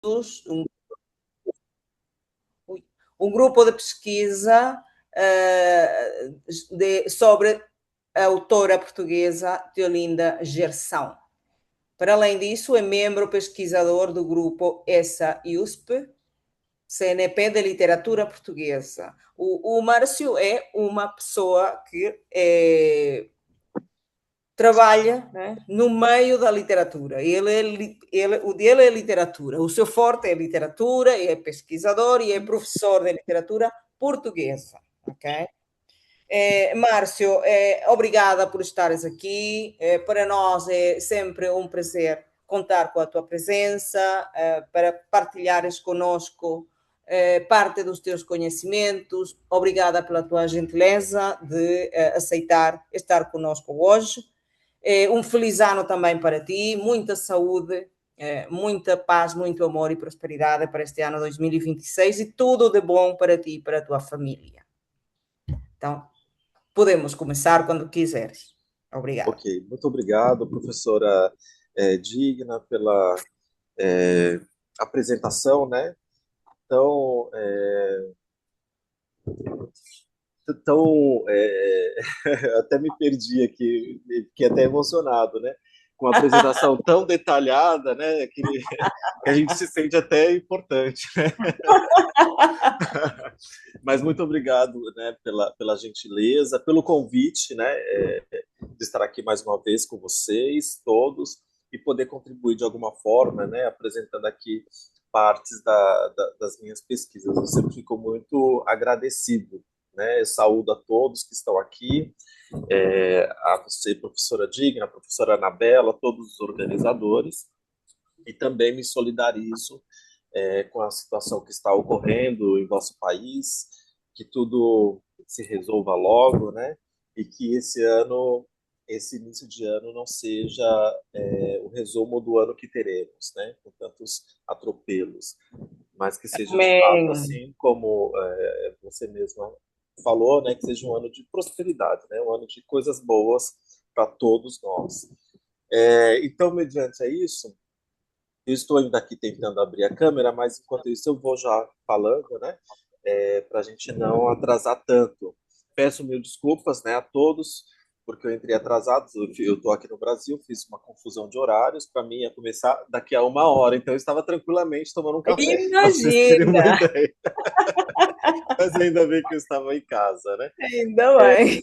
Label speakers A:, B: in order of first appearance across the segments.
A: um, um grupo de pesquisa sobre a autora portuguesa Teolinda Gerção. Para além disso, é membro pesquisador do grupo ESSA-USP, CNP de Literatura Portuguesa. O Márcio é uma pessoa que trabalha, né, no meio da literatura. O dele é literatura. O seu forte é literatura, é pesquisador e é professor de literatura portuguesa. Ok? Márcio, obrigada por estares aqui. Para nós é sempre um prazer contar com a tua presença, para partilhares conosco parte dos teus conhecimentos. Obrigada pela tua gentileza de aceitar estar conosco hoje. Um feliz ano também para ti, muita saúde, muita paz, muito amor e prosperidade para este ano 2026 e tudo de bom para ti e para a tua família. Então, podemos começar quando quiseres. Obrigada.
B: Ok, muito obrigado, professora Digna, pela apresentação, né? Então, até me perdi aqui, fiquei até emocionado, né? Com uma apresentação tão detalhada, né? Que a gente se sente até importante, né? Mas muito obrigado, né? Pela gentileza, pelo convite, né? De estar aqui mais uma vez com vocês, todos, e poder contribuir de alguma forma, né? Apresentando aqui partes das minhas pesquisas. Eu sempre fico muito agradecido, né? Eu saúdo a todos que estão aqui, a você, professora Digna, a professora Anabela, todos os organizadores, e também me solidarizo com a situação que está ocorrendo em vosso país, que tudo se resolva logo, né? E que esse ano, esse início de ano não seja o resumo do ano que teremos, né? Com tantos atropelos, mas que seja de fato
A: Amém.
B: assim como você mesma falou, né? Que seja um ano de prosperidade, né? Um ano de coisas boas para todos nós. Então, mediante isso, eu estou ainda aqui tentando abrir a câmera, mas enquanto isso eu vou já falando, né? Para a gente não atrasar tanto. Peço mil desculpas, né, a todos, porque eu entrei atrasado. Eu estou aqui no Brasil, fiz uma confusão de horários. Para mim ia começar daqui a uma hora, então eu estava tranquilamente tomando um café, para vocês terem uma
A: Imagina!
B: ideia. Mas ainda bem que eu estava em casa, né?
A: Ainda bem.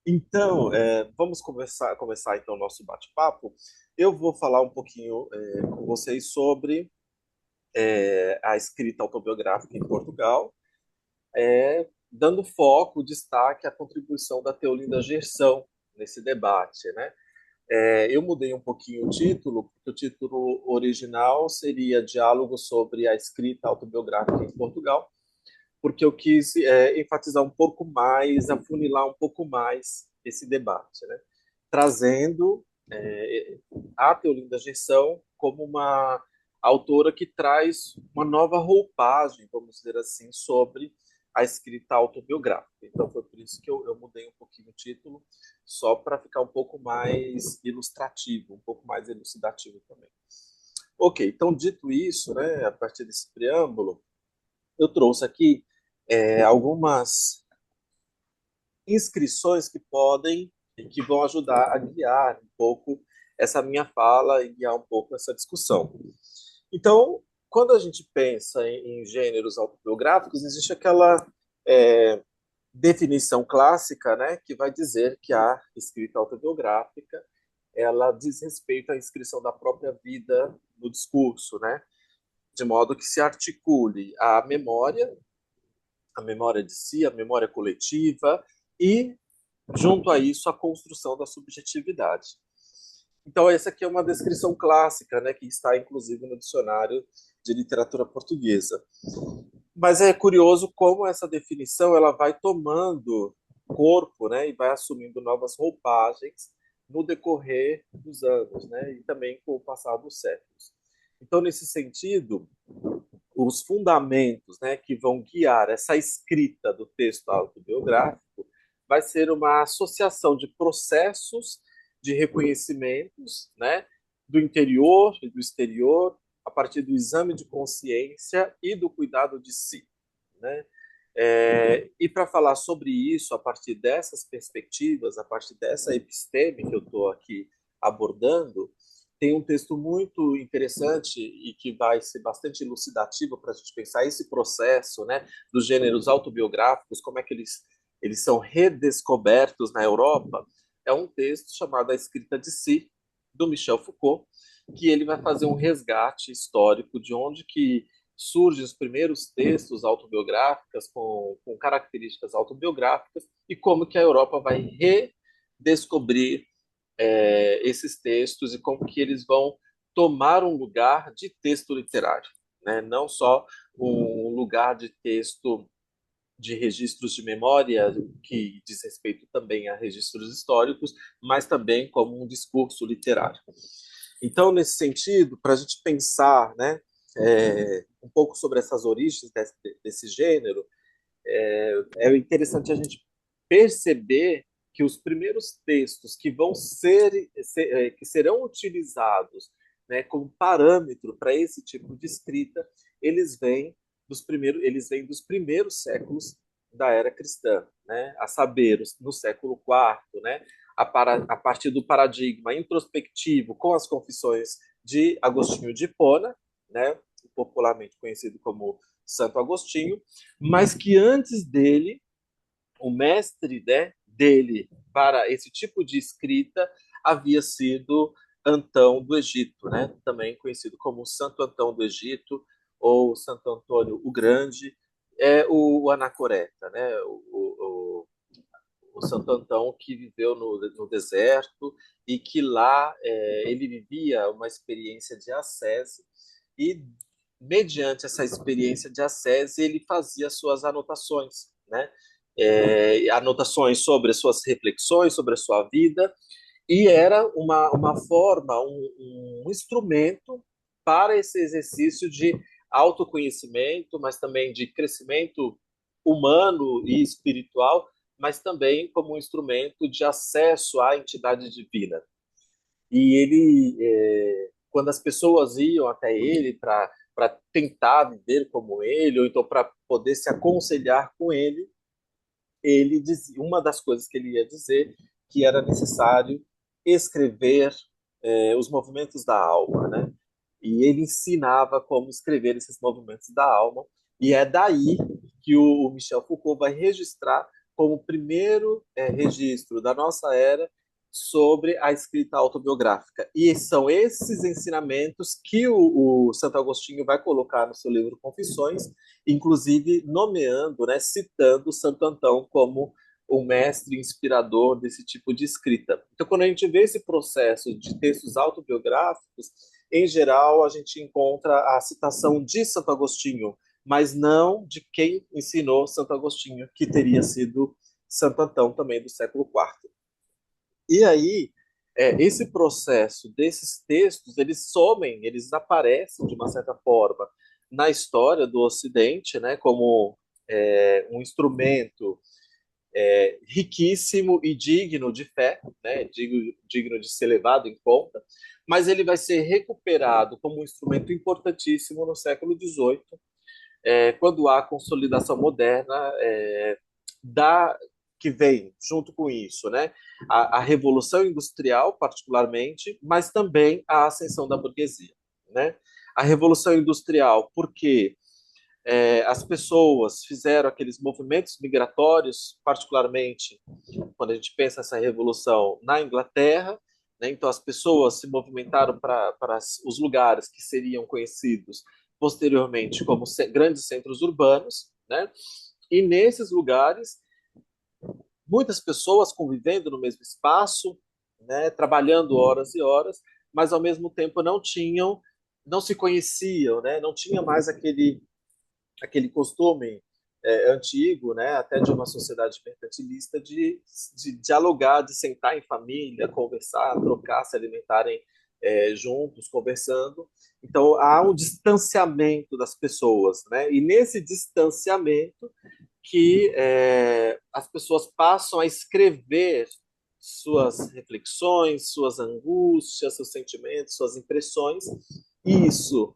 B: Então, vamos começar então o nosso bate-papo. Eu vou falar um pouquinho com vocês sobre a escrita autobiográfica em Portugal, dando foco, destaque à contribuição da Teolinda Gerção nesse debate, né? Eu mudei um pouquinho o título, porque o título original seria Diálogo sobre a escrita autobiográfica em Portugal, porque eu quis enfatizar um pouco mais, afunilar um pouco mais esse debate, né? Trazendo a Teolinda Gerção como uma autora que traz uma nova roupagem, vamos dizer assim, sobre a escrita autobiográfica. Então foi por isso que eu mudei um pouquinho o título, só para ficar um pouco mais ilustrativo, um pouco mais elucidativo também. Ok, então dito isso, né, a partir desse preâmbulo, eu trouxe aqui algumas inscrições que podem e que vão ajudar a guiar um pouco essa minha fala e guiar um pouco essa discussão. Então, quando a gente pensa em gêneros autobiográficos, existe aquela é, definição clássica, né, que vai dizer que a escrita autobiográfica ela diz respeito à inscrição da própria vida no discurso, né, de modo que se articule a memória de si, a memória coletiva e junto a isso, a construção da subjetividade. Então, essa aqui é uma descrição clássica, né, que está inclusive no dicionário de literatura portuguesa. Mas é curioso como essa definição ela vai tomando corpo, né, e vai assumindo novas roupagens no decorrer dos anos, né, e também com o passar dos séculos. Então, nesse sentido, os fundamentos, né, que vão guiar essa escrita do texto autobiográfico vai ser uma associação de processos de reconhecimentos, né, do interior e do exterior, a partir do exame de consciência e do cuidado de si, né? E para falar sobre isso, a partir dessas perspectivas, a partir dessa episteme que eu estou aqui abordando, tem um texto muito interessante e que vai ser bastante elucidativo para a gente pensar esse processo, né, dos gêneros autobiográficos, como é que eles são redescobertos na Europa. É um texto chamado A Escrita de Si, do Michel Foucault, que ele vai fazer um resgate histórico de onde que surgem os primeiros textos autobiográficos com características autobiográficas e como que a Europa vai redescobrir esses textos e como que eles vão tomar um lugar de texto literário, né? Não só um lugar de texto de registros de memória, que diz respeito também a registros históricos, mas também como um discurso literário. Então, nesse sentido, para a gente pensar, né, um pouco sobre essas origens desse gênero, é interessante a gente perceber que os primeiros textos que vão que serão utilizados, né, como parâmetro para esse tipo de escrita, eles vêm dos primeiros séculos da era cristã, né, a saber, no século IV, né, a partir do paradigma introspectivo com as confissões de Agostinho de Hipona, né, popularmente conhecido como Santo Agostinho, mas que antes dele, o mestre, né, dele para esse tipo de escrita havia sido Antão do Egito, né, também conhecido como Santo Antão do Egito ou Santo Antônio o Grande, é o anacoreta, né, o Santo Antão que viveu no deserto e que lá ele vivia uma experiência de ascese e mediante essa experiência de ascese ele fazia suas anotações, né? Anotações sobre as suas reflexões, sobre a sua vida, e era uma forma, um instrumento para esse exercício de autoconhecimento, mas também de crescimento humano e espiritual, mas também como um instrumento de acesso à entidade divina. E ele, quando as pessoas iam até ele para tentar viver como ele, ou então para poder se aconselhar com ele dizia, uma das coisas que ele ia dizer que era necessário escrever os movimentos da alma, né? E ele ensinava como escrever esses movimentos da alma, e é daí que o Michel Foucault vai registrar como primeiro registro da nossa era sobre a escrita autobiográfica. E são esses ensinamentos que o Santo Agostinho vai colocar no seu livro Confissões, inclusive nomeando, né, citando Santo Antão como o mestre inspirador desse tipo de escrita. Então, quando a gente vê esse processo de textos autobiográficos, em geral, a gente encontra a citação de Santo Agostinho, mas não de quem ensinou Santo Agostinho, que teria sido Santo Antão também do século IV. E aí, esse processo desses textos, eles somem, eles aparecem de uma certa forma na história do Ocidente, né, como um instrumento riquíssimo e digno de fé, né, digno de ser levado em conta, mas ele vai ser recuperado como um instrumento importantíssimo no século XVIII, quando há a consolidação moderna da que vem junto com isso, né? A Revolução Industrial, particularmente, mas também a ascensão da burguesia, né? A Revolução Industrial, porque as pessoas fizeram aqueles movimentos migratórios, particularmente quando a gente pensa essa revolução na Inglaterra, né? Então as pessoas se movimentaram para os lugares que seriam conhecidos posteriormente como grandes centros urbanos, né? E nesses lugares muitas pessoas convivendo no mesmo espaço, né, trabalhando horas e horas, mas ao mesmo tempo não se conheciam, né, não tinha mais aquele costume antigo, né, até de uma sociedade mercantilista, de dialogar, de sentar em família, conversar, trocar, se alimentarem juntos, conversando. Então há um distanciamento das pessoas, né, e nesse distanciamento que as pessoas passam a escrever suas reflexões, suas angústias, seus sentimentos, suas impressões. E isso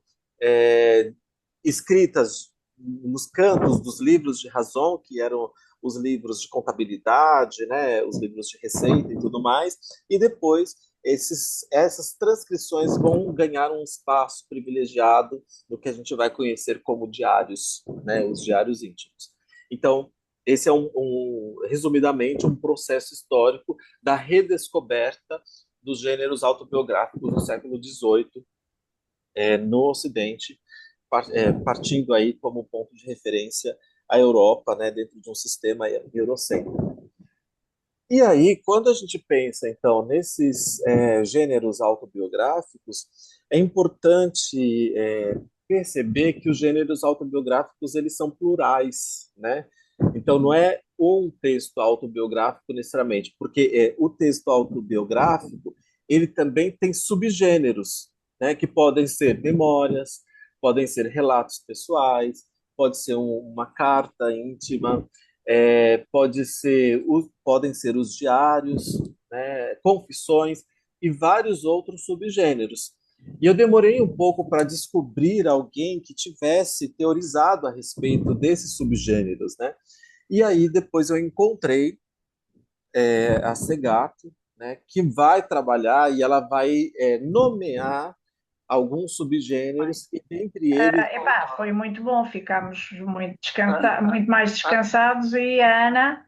B: escritas nos cantos dos livros de razão, que eram os livros de contabilidade, né, os livros de receita e tudo mais, e depois essas transcrições vão ganhar um espaço privilegiado no que a gente vai conhecer como diários, né, os diários íntimos. Então, esse é resumidamente, um processo histórico da redescoberta dos gêneros autobiográficos do século XVIII no Ocidente, partindo aí como ponto de referência a Europa, né, dentro de um sistema eurocêntrico. E aí, quando a gente pensa, então, nesses gêneros autobiográficos, é importante perceber que os gêneros autobiográficos eles são plurais, né? Então, não é um texto autobiográfico necessariamente, porque o texto autobiográfico ele também tem subgêneros, né? Que podem ser memórias, podem ser relatos pessoais, pode ser uma carta íntima, podem ser os diários, né, confissões e vários outros subgêneros. E eu demorei um pouco para descobrir alguém que tivesse teorizado a respeito desses subgêneros, né? E aí depois eu encontrei a Segato, né, que vai trabalhar e ela vai nomear alguns subgêneros e entre eles
C: Epá, foi muito bom, ficámos muito mais descansados e a Ana,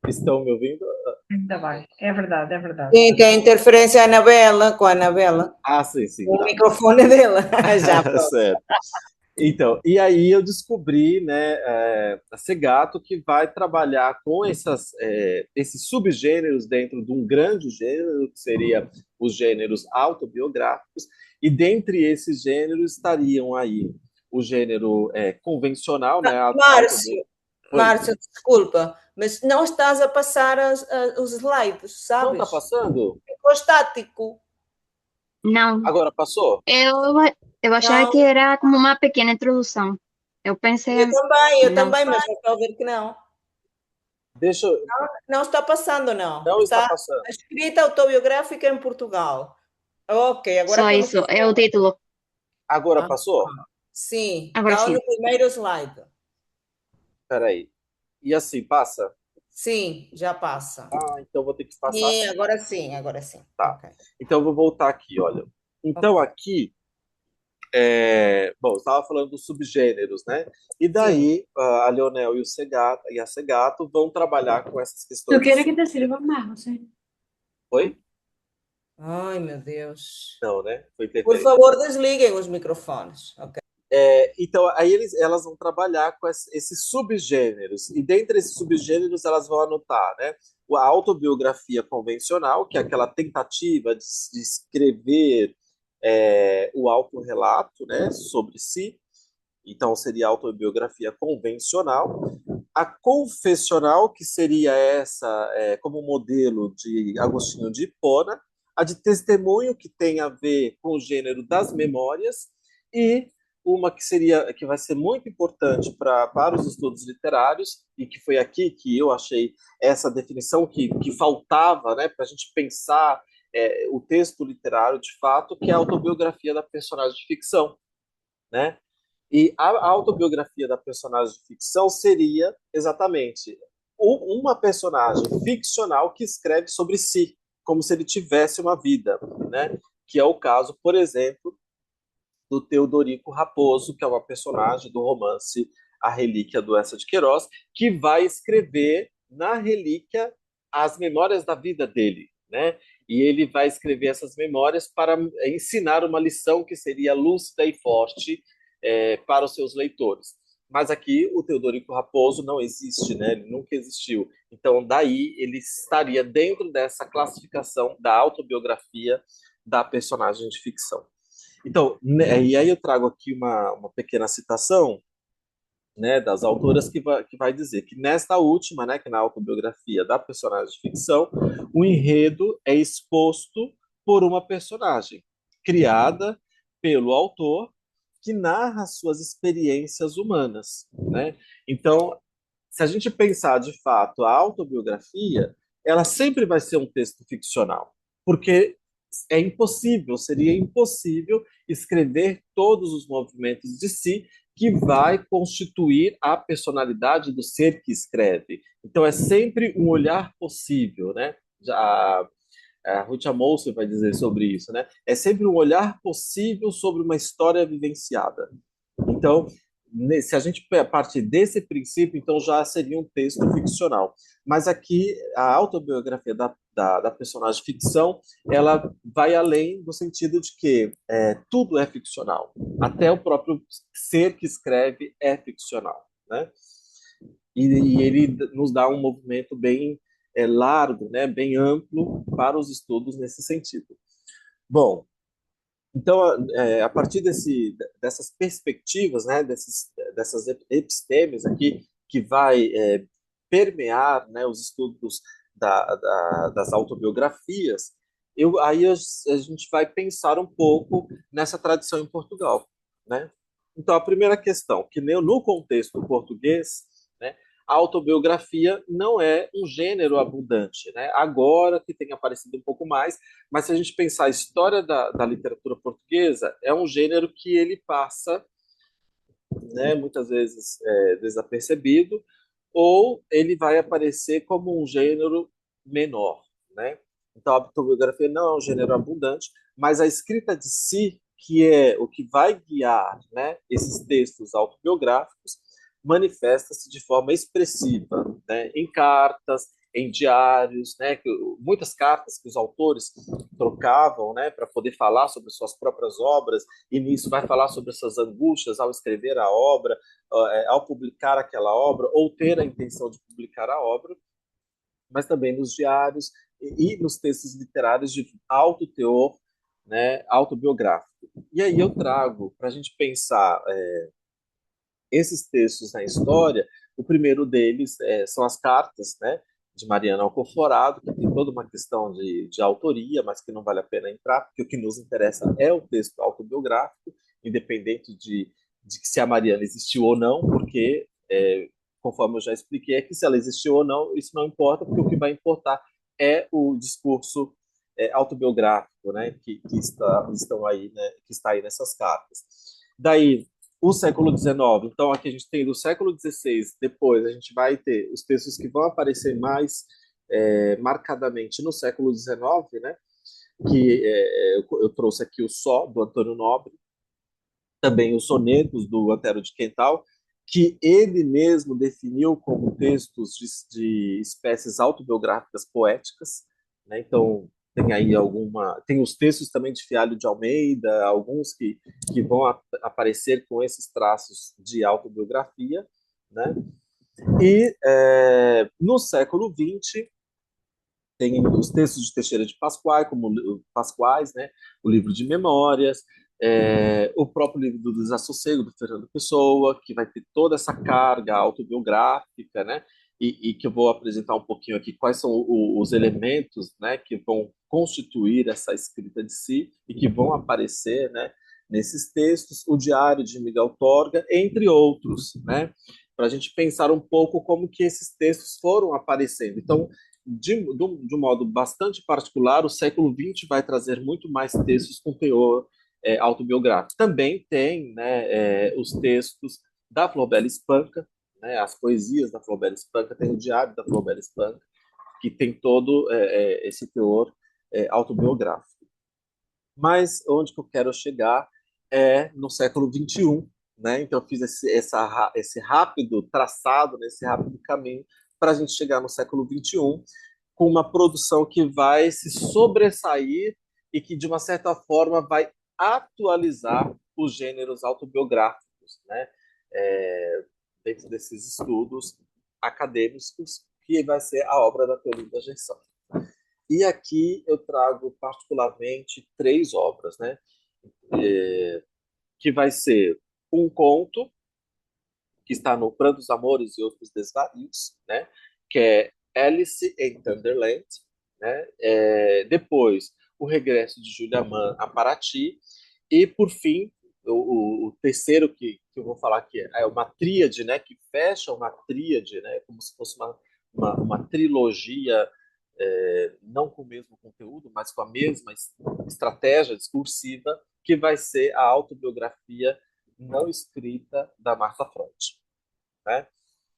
B: estão me ouvindo?
C: ainda bem, é verdade, é verdade.
A: Sim, tem interferência a Anabela, com a Anabela.
B: Sim, sim,
A: O
B: tá.
A: microfone dela. Já, pronto.
B: Certo. Então, e aí eu descobri, né, a Segato que vai trabalhar com esses subgêneros dentro de um grande gênero, que seria os gêneros autobiográficos, e dentre esses gêneros estariam aí o gênero convencional, né,
A: Márcio,
B: Oi,
A: Márcio, desculpa, mas não estás a passar os slides,
B: não está
A: sabes?
B: passando?
A: Ficou estático.
D: Não,
B: Agora passou?
D: eu achava
A: Não,
D: que era como uma pequena introdução. Eu pensei,
A: eu
D: não.
A: também, mas já estou a ver que não.
B: Deixa eu...
A: Não está passando, não.
B: Não está
A: Está
B: passando.
A: escrita autobiográfica em Portugal. Ok, agora
D: Só isso,
A: começou.
D: é o título.
B: Agora
A: Ah,
B: passou?
A: sim,
D: Agora
A: está
D: sim.
A: no primeiro slide.
B: Espera aí. E assim, passa?
A: Sim, já passa.
B: Então vou ter que passar
A: Sim,
B: assim.
A: agora sim, agora sim.
B: Tá.
A: Ok.
B: Então eu vou voltar aqui, olha. Então
A: Ok.
B: aqui, bom, eu estava falando dos subgêneros, né? E
A: Sim.
B: daí a Leonel e a Segato vão trabalhar com essas
D: ¿Tú
B: questões de
D: quieres que te sirva más, José?
B: Oi?
A: Ai, meu Deus.
B: Não, né? Foi
A: Por
B: interferência.
A: favor, desliguem os microfones. Ok.
B: Então, aí elas vão trabalhar com esses subgêneros, e dentre esses subgêneros elas vão anotar, né? A autobiografia convencional, que é aquela tentativa de escrever o autorrelato, né, sobre si, então seria a autobiografia convencional. A confessional, que seria essa como modelo de Agostinho de Hipona, a de testemunho, que tem a ver com o gênero das memórias, e uma que vai ser muito importante para os estudos literários, e que foi aqui que eu achei essa definição que faltava, né, para a gente pensar o texto literário de fato, que é a autobiografia da personagem de ficção, né? E a autobiografia da personagem de ficção seria exatamente uma personagem ficcional que escreve sobre si, como se ele tivesse uma vida, né? Que é o caso, por exemplo, do Teodorico Raposo, que é uma personagem do romance A Relíquia do Eça de Queiroz, que vai escrever na relíquia as memórias da vida dele, né? E ele vai escrever essas memórias para ensinar uma lição que seria lúcida e forte para os seus leitores. Mas aqui o Teodorico Raposo não existe, né? Ele nunca existiu. Então, daí ele estaria dentro dessa classificação da autobiografia da personagem de ficção. Então, né, e aí eu trago aqui uma pequena citação, né, das autoras que vai dizer que nesta última, né, que na autobiografia da personagem de ficção, o enredo é exposto por uma personagem criada pelo autor que narra suas experiências humanas, né? Então, se a gente pensar de fato a autobiografia, ela sempre vai ser um texto ficcional, porque é impossível, seria impossível escrever todos os movimentos de si que vai constituir a personalidade do ser que escreve. Então é sempre um olhar possível, né? A Ruth Amolsen vai dizer sobre isso, né? É sempre um olhar possível sobre uma história vivenciada. Então, se a gente partir desse princípio, então já seria um texto ficcional. Mas aqui, a autobiografia da personagem ficção, ela vai além no sentido de que tudo é ficcional. Até o próprio ser que escreve é ficcional, né? E ele nos dá um movimento bem largo, né, bem amplo para os estudos nesse sentido. Bom, então, a partir dessas perspectivas, né, dessas epistemes aqui, que vai permear, né, os estudos das autobiografias, aí a gente vai pensar um pouco nessa tradição em Portugal, né? Então, a primeira questão, que no contexto português, né, a autobiografia não é um gênero abundante, né? Agora que tem aparecido um pouco mais, mas se a gente pensar a história da literatura portuguesa, é um gênero que ele passa, né, muitas vezes desapercebido, ou ele vai aparecer como um gênero menor, né? Então a autobiografia não é um gênero abundante, mas a escrita de si, que é o que vai guiar, né, esses textos autobiográficos, manifesta-se de forma expressiva, né, em cartas, em diários, né, muitas cartas que os autores trocavam, né, para poder falar sobre suas próprias obras, e nisso vai falar sobre essas angústias ao escrever a obra, ao publicar aquela obra, ou ter a intenção de publicar a obra, mas também nos diários e nos textos literários de alto teor, né, autobiográfico. E aí eu trago, para a gente pensar esses textos na história, o primeiro deles são as cartas, né, de Mariana Alcoforado, que tem toda uma questão de autoria, mas que não vale a pena entrar, porque o que nos interessa é o texto autobiográfico, independente de se a Mariana existiu ou não, porque, conforme eu já expliquei, é que se ela existiu ou não, isso não importa, porque o que vai importar é o discurso autobiográfico, né, estão aí, né, que está aí nessas cartas. Daí, o século XIX. Então, aqui a gente tem do século XVI, depois a gente vai ter os textos que vão aparecer mais marcadamente no século XIX, né? Que eu trouxe aqui o Só, do Antônio Nobre, também os sonetos do Antero de Quental, que ele mesmo definiu como textos de espécies autobiográficas poéticas, né? Então, tem os textos também de Fialho de Almeida, alguns que vão aparecer com esses traços de autobiografia, né? E no século XX tem os textos de Teixeira de Pascoal, como Pascoais, né? O livro de memórias, o próprio livro do Desassossego, do Fernando Pessoa, que vai ter toda essa carga autobiográfica, né? E que eu vou apresentar um pouquinho aqui quais são os elementos, né, que vão constituir essa escrita de si e que vão aparecer, né, nesses textos, o Diário de Miguel Torga, entre outros, né, para a gente pensar um pouco como que esses textos foram aparecendo. Então, de um modo bastante particular, o século XX vai trazer muito mais textos com teor autobiográfico. Também tem, né, os textos da Flobela Espanca, né, as poesias da Flobela Espanca, tem o Diário da Flobela Espanca, que tem todo esse teor autobiográfico. Mas onde que eu quero chegar é no século XXI, né? Então eu fiz esse rápido traçado, né, esse rápido caminho para a gente chegar no século XXI com uma produção que vai se sobressair e que, de uma certa forma, vai atualizar os gêneros autobiográficos, né? Dentro desses estudos acadêmicos, que vai ser a obra da Teolinda Gerson. E aqui eu trago particularmente 3 obras, né? Que vai ser um conto, que está no Pranto dos Amores e Outros Desvarios, né? Que é Alice in Thunderland, né? Depois, O Regresso de Julia Mann a Paraty, e, por fim, o terceiro que eu vou falar aqui é uma tríade, né? Que fecha uma tríade, né? Como se fosse uma trilogia não com o mesmo conteúdo, mas com a mesma estratégia discursiva, que vai ser a autobiografia não escrita da Martha Freud, né?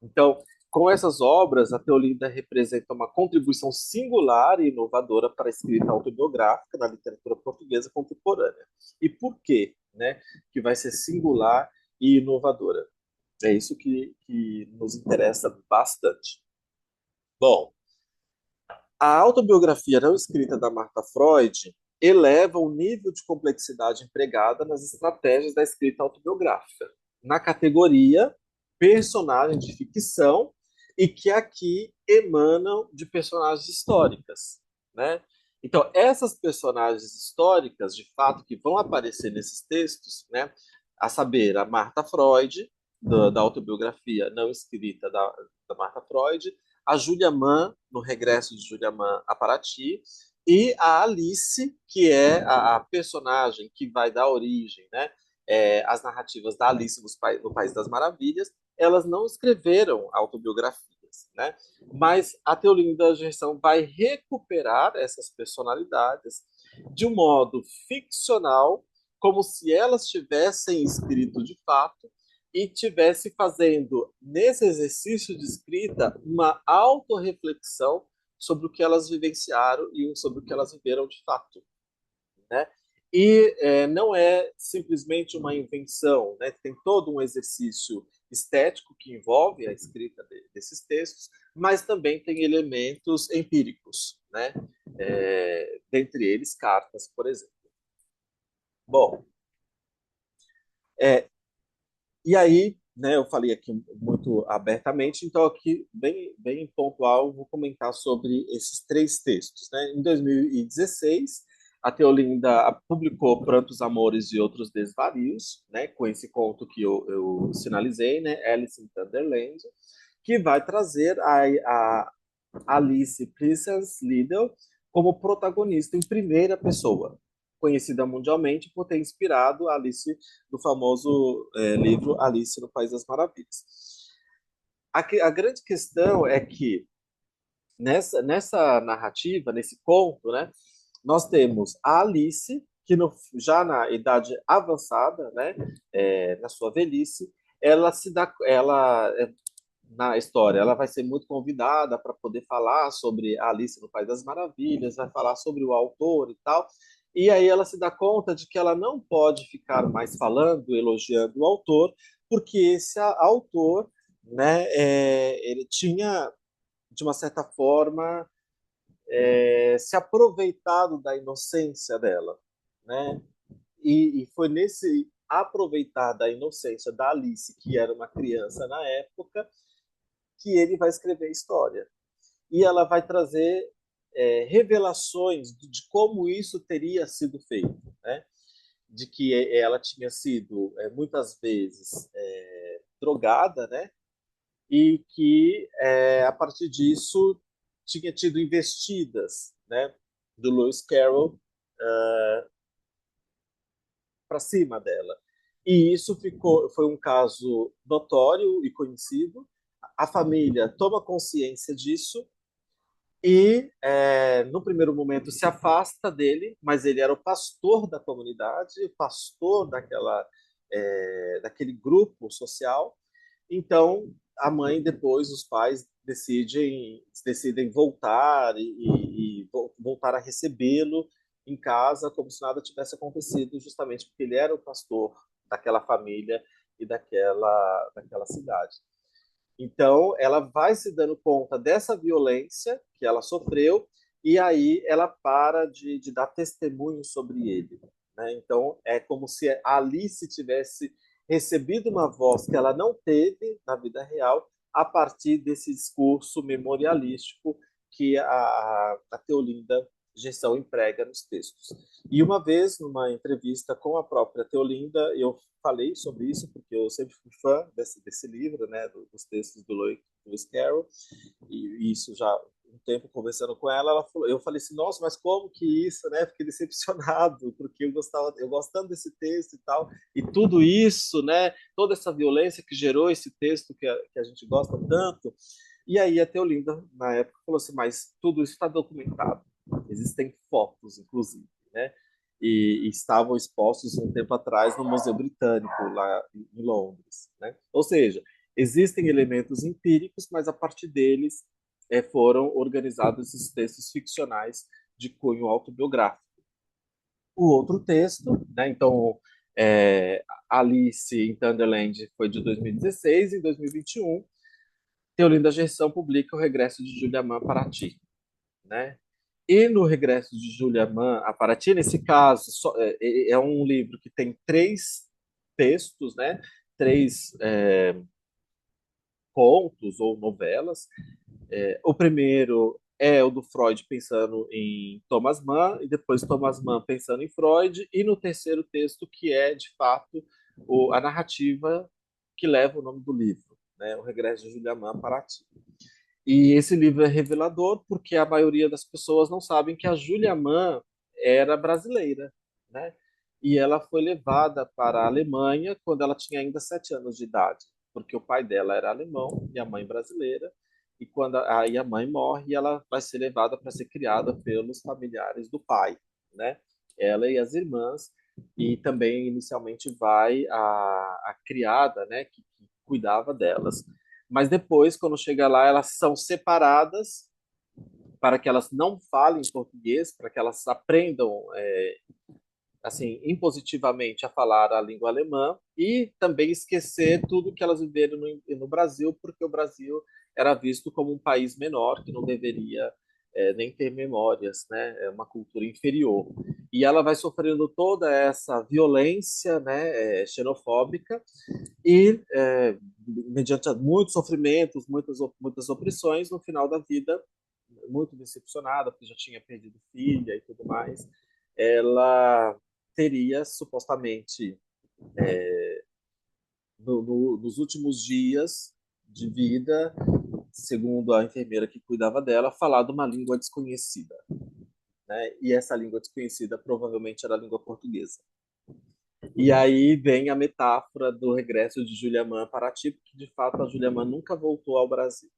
B: Então, com essas obras, a Teolinda representa uma contribuição singular e inovadora para a escrita autobiográfica na literatura portuguesa contemporânea. E por quê, né, que vai ser singular e inovadora? É isso que nos interessa bastante. Bom, a autobiografia não escrita da Martha Freud eleva o nível de complexidade empregada nas estratégias da escrita autobiográfica, na categoria personagem de ficção e que aqui emanam de personagens históricas, né? Então, essas personagens históricas, de fato, que vão aparecer nesses textos, né? A saber, a Martha Freud, da autobiografia não escrita da Martha Freud, a Julia Mann, no Regresso de Julia Mann a Paraty, e a Alice, que é a personagem que vai dar origem, né, às narrativas da Alice no País das Maravilhas. Elas não escreveram autobiografias, né? Mas a Teolinda Gerson vai recuperar essas personalidades de um modo ficcional, como se elas tivessem escrito de fato, e tivesse fazendo, nesse exercício de escrita, uma autorreflexão sobre o que elas vivenciaram e sobre o que elas viveram de fato, né? E não é simplesmente uma invenção, né? Tem todo um exercício estético que envolve a escrita desses textos, mas também tem elementos empíricos, né? Dentre eles cartas, por exemplo. Bom, e aí, né, eu falei aqui muito abertamente, então aqui, bem pontual, vou comentar sobre esses 3 textos, né? Em 2016, a Teolinda publicou Prantos, Amores e Outros Desvarios, né, com esse conto que eu sinalizei, né, Alice in Thunderland, que vai trazer a Alice Pleasance Liddell como protagonista em primeira pessoa, conhecida mundialmente por ter inspirado Alice do famoso livro Alice no País das Maravilhas. A grande questão é que nessa narrativa, nesse conto, né, nós temos a Alice, que já na idade avançada, né, na sua velhice, na história, ela vai ser muito convidada para poder falar sobre a Alice no País das Maravilhas, vai falar sobre o autor e tal. E aí ela se dá conta de que ela não pode ficar mais falando, elogiando o autor, porque esse autor, né, ele tinha, de uma certa forma, se aproveitado da inocência dela, né? E foi nesse aproveitar da inocência da Alice, que era uma criança na época, que ele vai escrever a história. E ela vai trazer revelações de como isso teria sido feito, né? De que ela tinha sido muitas vezes drogada, né? E que a partir disso tinha tido investidas, né, do Lewis Carroll para cima dela. E isso foi um caso notório e conhecido. A família toma consciência disso e, no primeiro momento, se afasta dele, mas ele era o pastor da comunidade, o pastor daquele grupo social. Então, a mãe, depois, os pais decidem voltar e voltar a recebê-lo em casa, como se nada tivesse acontecido, justamente porque ele era o pastor daquela família e daquela cidade. Então, ela vai se dando conta dessa violência que ela sofreu e aí ela para de dar testemunho sobre ele, né? Então, é como se a Alice tivesse recebido uma voz que ela não teve na vida real a partir desse discurso memorialístico que a Teolinda Gerson emprega nos textos. E uma vez, numa entrevista com a própria Teolinda, eu falei sobre isso, porque eu sempre fui fã desse livro, né, dos textos do Lewis Carroll, e isso já um tempo conversando com ela eu falei assim, nossa, mas como que isso, né? Fiquei decepcionado, porque eu gostando desse texto e tal, e tudo isso, né? Toda essa violência que gerou esse texto que a gente gosta tanto, E aí a Teolinda, na época, falou assim, mas tudo isso está documentado. Existem fotos, inclusive, né? E estavam expostos um tempo atrás no Museu Britânico, lá em Londres, né? Ou seja, existem elementos empíricos, mas a partir deles foram organizados esses textos ficcionais de cunho autobiográfico. O outro texto, né? Então, Alice in Thunderland foi de 2016, em 2021, Teolinda Gerson publica O Regresso de Julia Mann a Paraty, né? E no Regresso de Julia Mann a Paraty, nesse caso, é um livro que tem 3 textos, né? 3 contos ou novelas. O primeiro é o do Freud pensando em Thomas Mann, e depois Thomas Mann pensando em Freud, e no terceiro texto, que é, de fato, a narrativa que leva o nome do livro, né? O Regresso de Julia Mann a Paraty. E esse livro é revelador porque a maioria das pessoas não sabem que a Julia Mann era brasileira, né? E ela foi levada para a Alemanha quando ela tinha ainda 7 anos de idade, porque o pai dela era alemão e a mãe brasileira. E quando aí a mãe morre, ela vai ser levada para ser criada pelos familiares do pai, né? Ela e as irmãs, e também inicialmente vai a criada, né, que cuidava delas. Mas depois, quando chega lá, elas são separadas para que elas não falem português, para que elas aprendam assim impositivamente a falar a língua alemã, e também esquecer tudo que elas viveram no Brasil, porque o Brasil era visto como um país menor que não deveria nem ter memórias, né? É uma cultura inferior. E ela vai sofrendo toda essa violência, né, xenofóbica, e mediante muitos sofrimentos, muitas opressões, no final da vida, muito decepcionada, porque já tinha perdido filha e tudo mais, ela teria supostamente, nos últimos dias de vida, segundo a enfermeira que cuidava dela, falado uma língua desconhecida, né? E essa língua desconhecida provavelmente era a língua portuguesa. E aí vem a metáfora do regresso de Julia Mann a Paraty, porque de fato a Julia Mann nunca voltou ao Brasil,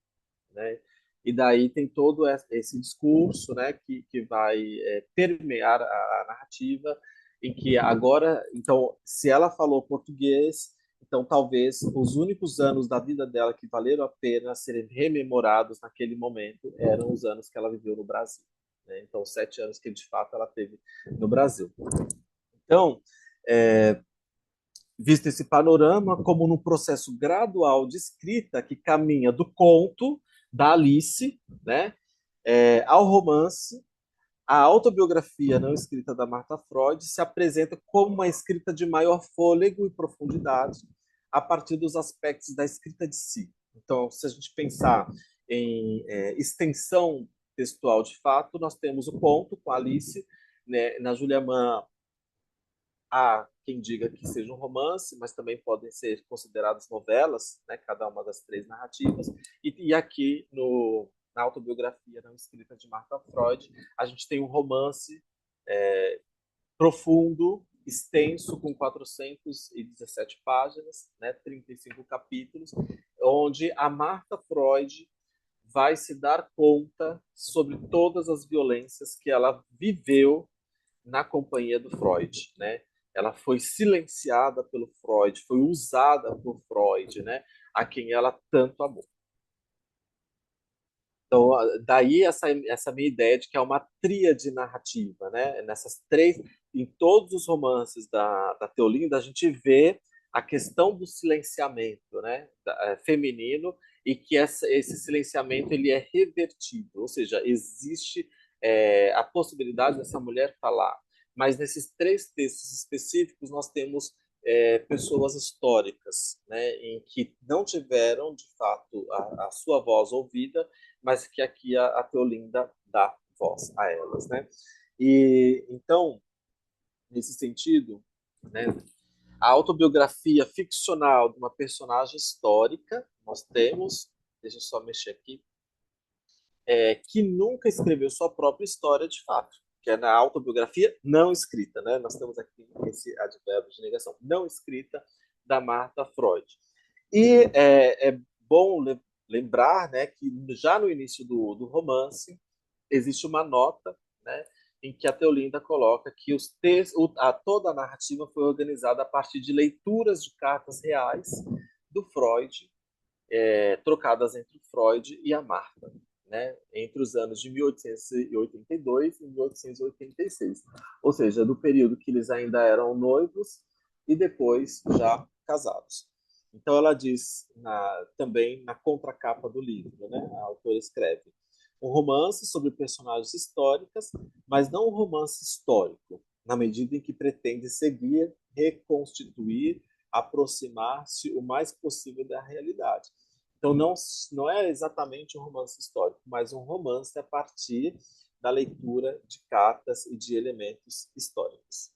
B: né? E daí tem todo esse discurso, né, que vai permear a narrativa, em que agora, então, se ela falou português, então talvez os únicos anos da vida dela que valeram a pena serem rememorados naquele momento eram os anos que ela viveu no Brasil, né? Então, 7 anos que de fato ela teve no Brasil. Então, visto esse panorama como num processo gradual de escrita que caminha do conto da Alice, né, ao romance, a autobiografia não escrita da Martha Freud se apresenta como uma escrita de maior fôlego e profundidade a partir dos aspectos da escrita de si. Então, se a gente pensar em extensão textual de fato, nós temos o conto com a Alice, né, na Julia Mann. Há quem diga que seja um romance, mas também podem ser consideradas novelas, né, cada uma das 3 narrativas. E aqui na autobiografia não escrita de Martha Freud, a gente tem um romance profundo, extenso, com 417 páginas, né, 35 capítulos, onde a Martha Freud vai se dar conta sobre todas as violências que ela viveu na companhia do Freud, né? Ela foi silenciada pelo Freud, foi usada por Freud, né? A quem ela tanto amou. Então, daí essa minha ideia de que é uma tríade narrativa, né? Nessas 3, em todos os romances da Teolinda, a gente vê a questão do silenciamento, né? Feminino, e que esse silenciamento ele é revertido, ou seja, existe a possibilidade dessa mulher falar. Mas nesses 3 textos específicos nós temos pessoas históricas, né? Em que não tiveram de fato a sua voz ouvida, mas que aqui a Teolinda dá voz a elas, né? E então, nesse sentido, né, a autobiografia ficcional de uma personagem histórica, nós temos, deixa eu só mexer aqui, que nunca escreveu sua própria história de fato, que é na autobiografia não escrita, né? Nós temos aqui esse advérbio de negação, não escrita, da Martha Freud. E é bom lembrar, né, que já no início do romance existe uma nota, né, em que a Teolinda coloca que toda a narrativa foi organizada a partir de leituras de cartas reais do Freud, trocadas entre o Freud e a Marta, né, entre os anos de 1882 e 1886, ou seja, do período que eles ainda eram noivos e depois já casados. Então ela diz também na contracapa do livro, né, a autora escreve: um romance sobre personagens históricas, mas não um romance histórico, na medida em que pretende seguir, reconstituir, aproximar-se o mais possível da realidade. Então não é exatamente um romance histórico, mas um romance a partir da leitura de cartas e de elementos históricos.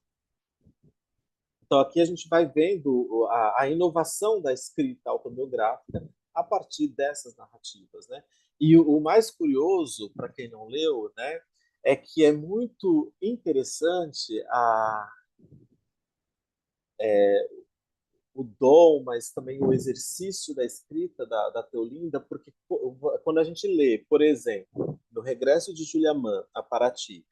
B: Então aqui a gente vai vendo a inovação da escrita autobiográfica a partir dessas narrativas, né? E o mais curioso, para quem não leu, né, é que é muito interessante o dom, mas também o exercício da escrita da Teolinda, porque quando a gente lê, por exemplo, no Regresso de Julia Mann a Paraty,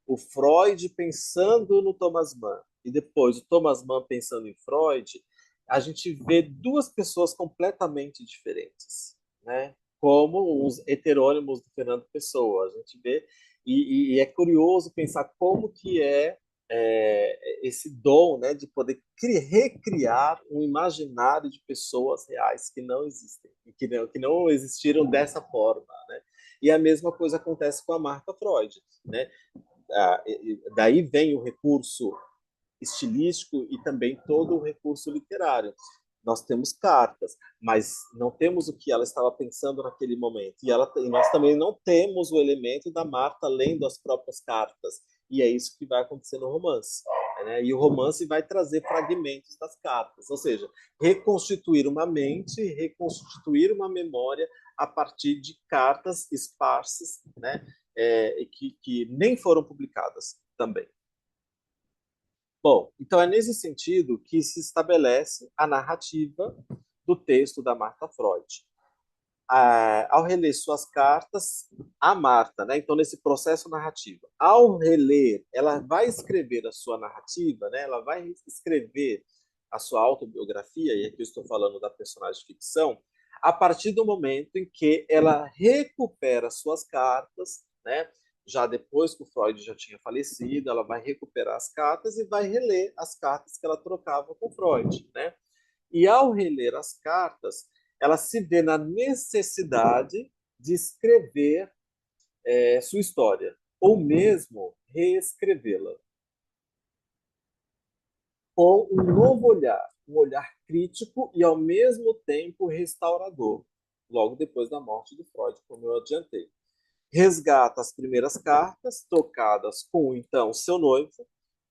B: o Freud pensando no Thomas Mann e depois o Thomas Mann pensando em Freud, a gente vê duas pessoas completamente diferentes, né? Como os heterônimos do Fernando Pessoa. A gente vê e é curioso pensar como que esse dom, né, de poder recriar um imaginário de pessoas reais que não existem e que não existiram dessa forma, né? E a mesma coisa acontece com a Marta Freud, né? Daí vem o recurso estilístico e também todo o recurso literário. Nós temos cartas, mas não temos o que ela estava pensando naquele momento. E nós também não temos o elemento da Marta lendo as próprias cartas. E é isso que vai acontecer no romance, né? E o romance vai trazer fragmentos das cartas, ou seja, reconstituir uma mente, reconstituir uma memória a partir de cartas esparsas, né? Que nem foram publicadas também. Bom, então é nesse sentido que se estabelece a narrativa do texto da Marta Freud. Ao reler suas cartas, a Marta, né, então nesse processo narrativo, ao reler, ela vai escrever a sua narrativa, né, ela vai escrever a sua autobiografia, e aqui eu estou falando da personagem de ficção, a partir do momento em que ela recupera suas cartas, né, já depois que o Freud já tinha falecido, ela vai recuperar as cartas e vai reler as cartas que ela trocava com Freud, né? E ao reler as cartas, ela se vê na necessidade de escrever sua história, ou mesmo reescrevê-la, com um novo olhar, um olhar crítico e ao mesmo tempo restaurador, logo depois da morte de Freud, como eu adiantei. Resgata as primeiras cartas trocadas com então seu noivo,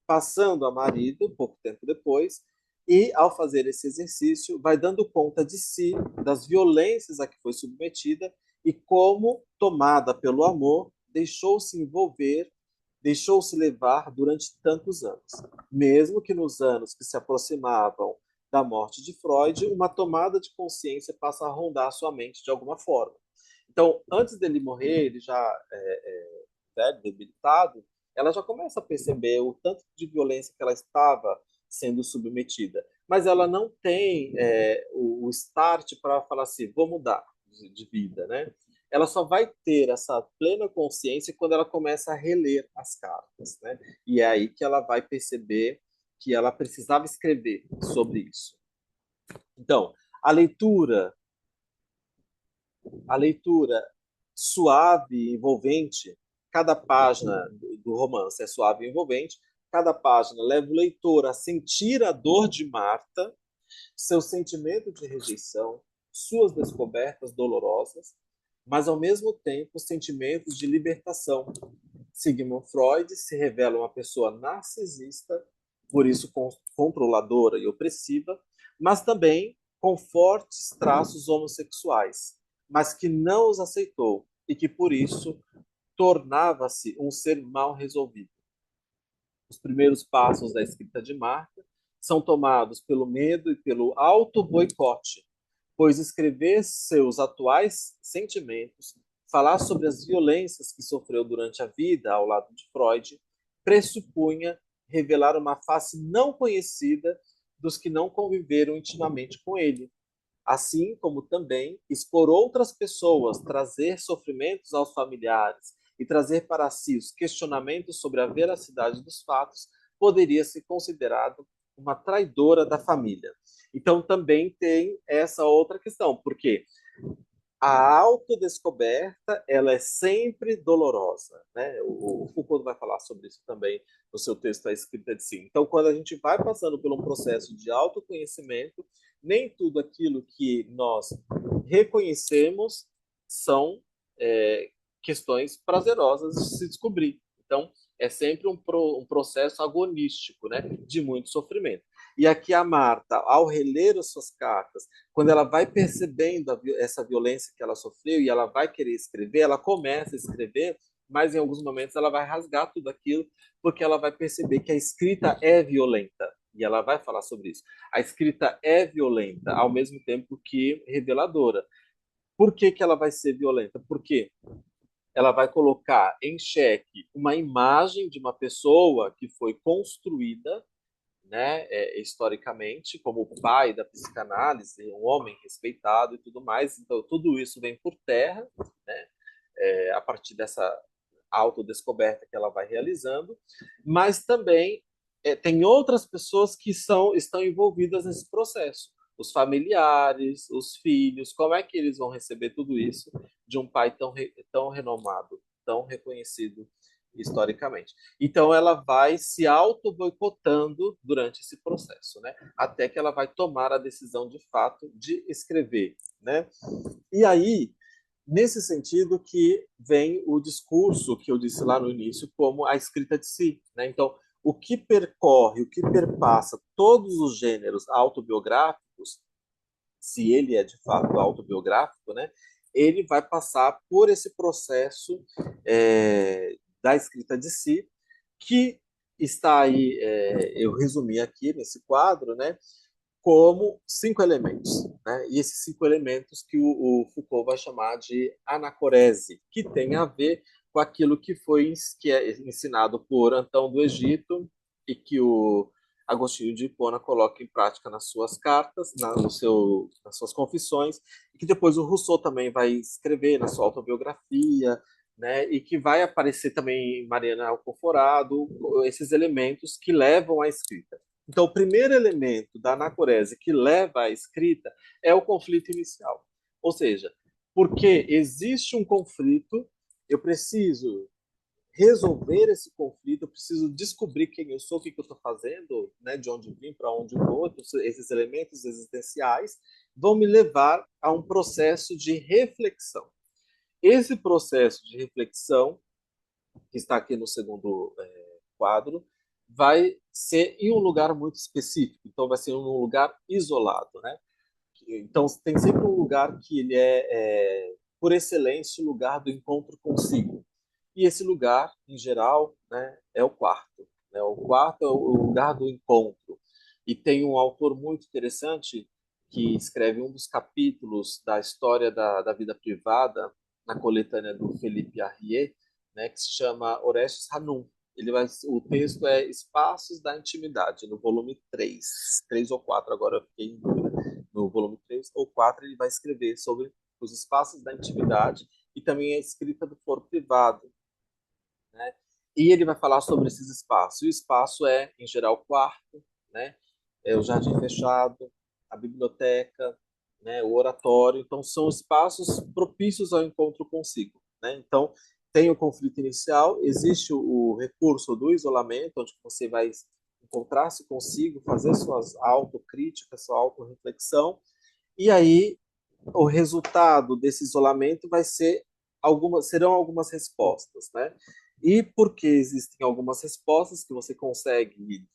B: passando a marido pouco tempo depois, e ao fazer esse exercício vai dando conta de si, das violências a que foi submetida e como, tomada pelo amor, deixou-se envolver, deixou-se levar durante tantos anos. Mesmo que nos anos que se aproximavam da morte de Freud, uma tomada de consciência passa a rondar sua mente de alguma forma. Então, antes dele morrer, ele já velho, debilitado, ela já começa a perceber o tanto de violência que ela estava sendo submetida. Mas ela não tem o start para falar assim, vou mudar de vida, né? Ela só vai ter essa plena consciência quando ela começa a reler as cartas, né? E é aí que ela vai perceber que ela precisava escrever sobre isso. Então, a leitura suave, envolvente, cada página do romance é suave e envolvente, cada página leva o leitor a sentir a dor de Marta, seu sentimento de rejeição, suas descobertas dolorosas, mas ao mesmo tempo sentimentos de libertação. Sigmund Freud se revela uma pessoa narcisista, por isso controladora e opressiva, mas também com fortes traços homossexuais, mas que não os aceitou e que por isso tornava-se um ser mal resolvido. Os primeiros passos da escrita de Marta são tomados pelo medo e pelo auto-boicote, pois escrever seus atuais sentimentos, falar sobre as violências que sofreu durante a vida ao lado de Freud, pressupunha revelar uma face não conhecida dos que não conviveram intimamente com ele, assim como também expor outras pessoas, trazer sofrimentos aos familiares e trazer para si os questionamentos sobre a veracidade dos fatos, poderia ser considerado uma traidora da família. Então também tem essa outra questão, porque a autodescoberta ela é sempre dolorosa, né? O Foucault vai falar sobre isso também no seu texto A Escrita de Si. Então, quando a gente vai passando por um processo de autoconhecimento, nem tudo aquilo que nós reconhecemos são questões prazerosas de se descobrir. Então, é sempre um processo agonístico, né? De muito sofrimento. E aqui a Marta, ao reler as suas cartas, quando ela vai percebendo essa violência que ela sofreu e ela vai querer escrever, ela começa a escrever, mas em alguns momentos ela vai rasgar tudo aquilo, porque ela vai perceber que a escrita é violenta. E ela vai falar sobre isso. A escrita é violenta, ao mesmo tempo que reveladora. Por que ela vai ser violenta? Porque ela vai colocar em xeque uma imagem de uma pessoa que foi construída, né, historicamente, como o pai da psicanálise, um homem respeitado e tudo mais. Então, tudo isso vem por terra, né, a partir dessa autodescoberta que ela vai realizando, mas também tem outras pessoas que estão envolvidas nesse processo. Os familiares, os filhos, como é que eles vão receber tudo isso de um pai tão renomado, tão reconhecido historicamente. Então ela vai se auto-boicotando durante esse processo, né? Até que ela vai tomar a decisão de fato de escrever, né? E aí, nesse sentido que vem o discurso que eu disse lá no início, como a escrita de si, né? Então, o que percorre, o que perpassa todos os gêneros autobiográficos, se ele é de fato autobiográfico, né? Ele vai passar por esse processo da escrita de si, que está aí, eu resumi aqui nesse quadro, né, como 5 elementos. Né? E esses 5 elementos que o Foucault vai chamar de anacorese, que tem a ver com aquilo que é ensinado por Antão do Egito e que o Agostinho de Hipona coloca em prática nas suas cartas, nas suas confissões, e que depois o Rousseau também vai escrever na sua autobiografia, né, e que vai aparecer também em Mariana Alcoforado, esses elementos que levam à escrita. Então, o primeiro elemento da anacorese que leva à escrita é o conflito inicial. Ou seja, porque existe um conflito, eu preciso resolver esse conflito, eu preciso descobrir quem eu sou, o que eu estou fazendo, né, de onde vim, para onde vou. Então, esses elementos existenciais vão me levar a um processo de reflexão. Esse processo de reflexão, que está aqui no segundo quadro, vai ser em um lugar muito específico. Então, vai ser em um lugar isolado, né? Então, tem sempre um lugar que ele por excelência, o lugar do encontro consigo. E esse lugar, em geral, né, é o quarto. Né? O quarto é o lugar do encontro. E tem um autor muito interessante que escreve um dos capítulos da história da vida privada na coletânea do Felipe Arrier, né, que se chama Orestes Hanum. O texto é Espaços da Intimidade, no volume 3. 3 ou 4, agora eu fiquei em dúvida. No volume 3 ou 4, ele vai escrever sobre os espaços da intimidade e também a escrita do foro privado. Né? E ele vai falar sobre esses espaços. E o espaço é, em geral, o quarto, né? É o jardim fechado, a biblioteca, né? O oratório. Então, são espaços propícios ao encontro consigo. Né? Então, tem o conflito inicial, existe o recurso do isolamento, onde você vai encontrar-se consigo, fazer suas autocríticas, sua autorreflexão, e aí o resultado desse isolamento serão algumas respostas, né? E porque existem algumas respostas que você consegue,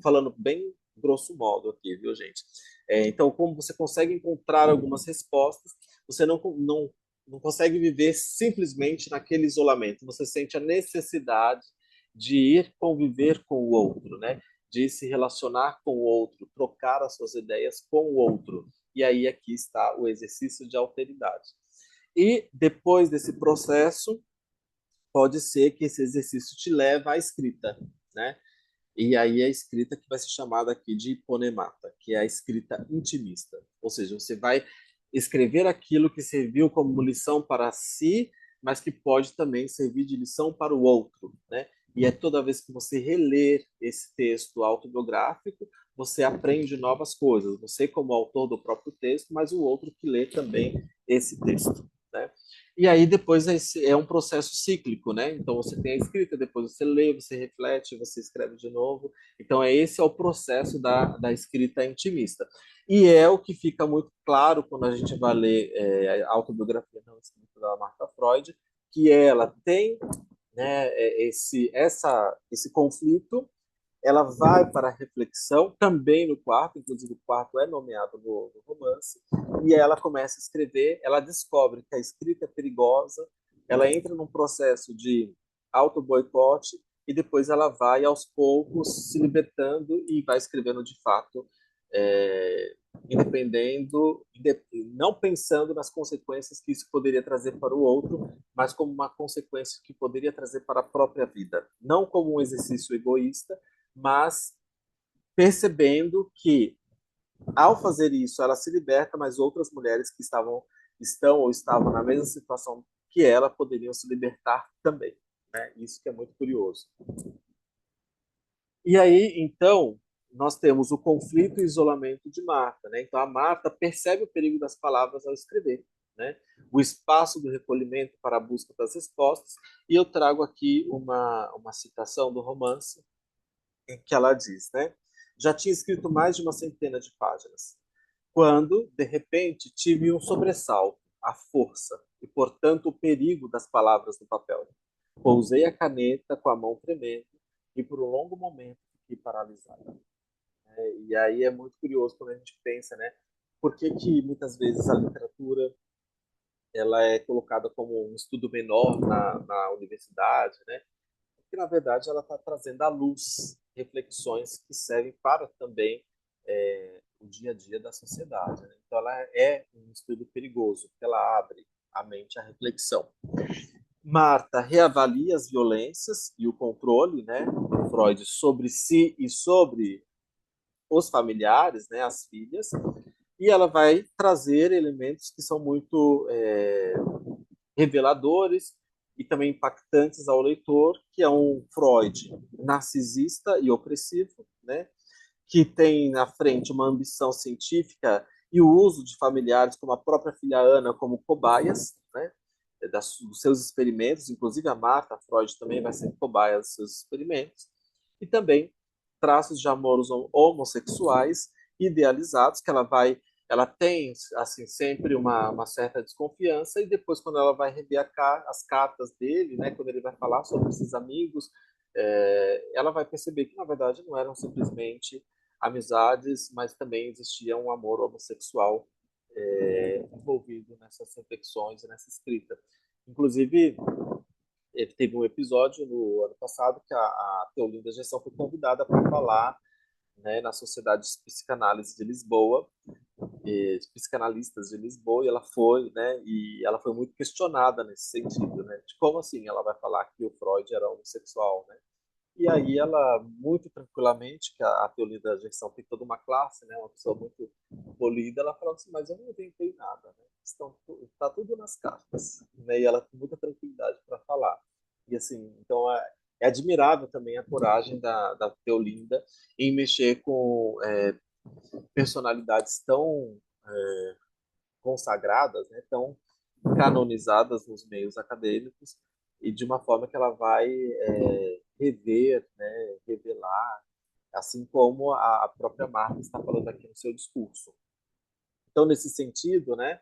B: falando bem grosso modo aqui, viu, gente? Então, como você consegue encontrar algumas respostas, você não consegue viver simplesmente naquele isolamento. Você sente a necessidade de ir conviver com o outro, né? De se relacionar com o outro, trocar as suas ideias com o outro. E aí aqui está o exercício de alteridade. E depois desse processo, pode ser que esse exercício te leve à escrita, né? E aí a escrita que vai ser chamada aqui de hiponemata, que é a escrita intimista. Ou seja, você vai escrever aquilo que serviu como lição para si, mas que pode também servir de lição para o outro, né? E é toda vez que você reler esse texto autobiográfico, você aprende novas coisas. Você como autor do próprio texto, mas o outro que lê também esse texto, né? E aí depois é um processo cíclico, né? Então você tem a escrita, depois você lê, você reflete, você escreve de novo. Então esse é o processo da escrita intimista. E é o que fica muito claro quando a gente vai ler a autobiografia não escrita da Martha Freud, que ela tem, né, esse conflito, ela vai para a reflexão, também no quarto, inclusive o quarto é nomeado no romance, e ela começa a escrever, ela descobre que a escrita é perigosa, ela entra num processo de auto-boicote, e depois ela vai, aos poucos, se libertando e vai escrevendo de fato, é, independendo, não pensando nas consequências que isso poderia trazer para o outro, mas como uma consequência que poderia trazer para a própria vida. Não como um exercício egoísta, mas percebendo que, ao fazer isso, ela se liberta, mas outras mulheres que estão ou estavam na mesma situação que ela poderiam se libertar também, né? Isso que é muito curioso. E aí, então, nós temos o conflito e o isolamento de Marta, né? Então, a Marta percebe o perigo das palavras ao escrever, né? O espaço do recolhimento para a busca das respostas, e eu trago aqui uma citação do romance, em que ela diz, né? Já tinha escrito mais de uma centena de páginas, quando, de repente, tive um sobressalto, a força e, portanto, o perigo das palavras no papel. Pousei a caneta com a mão tremendo e, por um longo momento, fiquei paralisada. E aí é muito curioso quando a gente pensa, né? Por que que muitas vezes a literatura ela é colocada como um estudo menor na universidade, né? Porque, na verdade, ela está trazendo à luz reflexões que servem para também o dia a dia da sociedade, né? Então, ela é um estudo perigoso, porque ela abre a mente à reflexão. Marta reavalia as violências e o controle, né, do Freud sobre si e sobre os familiares, né, as filhas, e ela vai trazer elementos que são muito reveladores e também impactantes ao leitor, que é um Freud narcisista e opressivo, né, que tem na frente uma ambição científica e o uso de familiares, como a própria filha Ana, como cobaias, né, dos seus experimentos, inclusive a Martha Freud também vai ser cobaia dos seus experimentos, e também traços de amores homossexuais idealizados, que ela tem assim sempre uma certa desconfiança, e depois quando ela vai rever as cartas dele, né, quando ele vai falar sobre esses amigos, ela vai perceber que na verdade não eram simplesmente amizades, mas também existia um amor homossexual envolvido nessas reflexões e nessa escrita. Inclusive, teve um episódio no ano passado que a Teolinda Gerson foi convidada para falar, né, na Sociedade de Psicanálise de Lisboa, de psicanalistas de Lisboa, e ela foi, né, e ela foi muito questionada nesse sentido, né, de como assim ela vai falar que o Freud era homossexual, né? E aí ela, muito tranquilamente, que a Teolinda Gerson tem toda uma classe, né, uma pessoa muito polida, ela falou assim, mas eu não inventei nada, né? Está tudo nas cartas, né? E ela com muita tranquilidade para falar. E assim, então é admirável também a coragem da Teolinda em mexer com personalidades tão consagradas, né, tão canonizadas nos meios acadêmicos, e de uma forma que ela vai rever, né, revelar, assim como a própria Marta está falando aqui no seu discurso. Então, nesse sentido, né,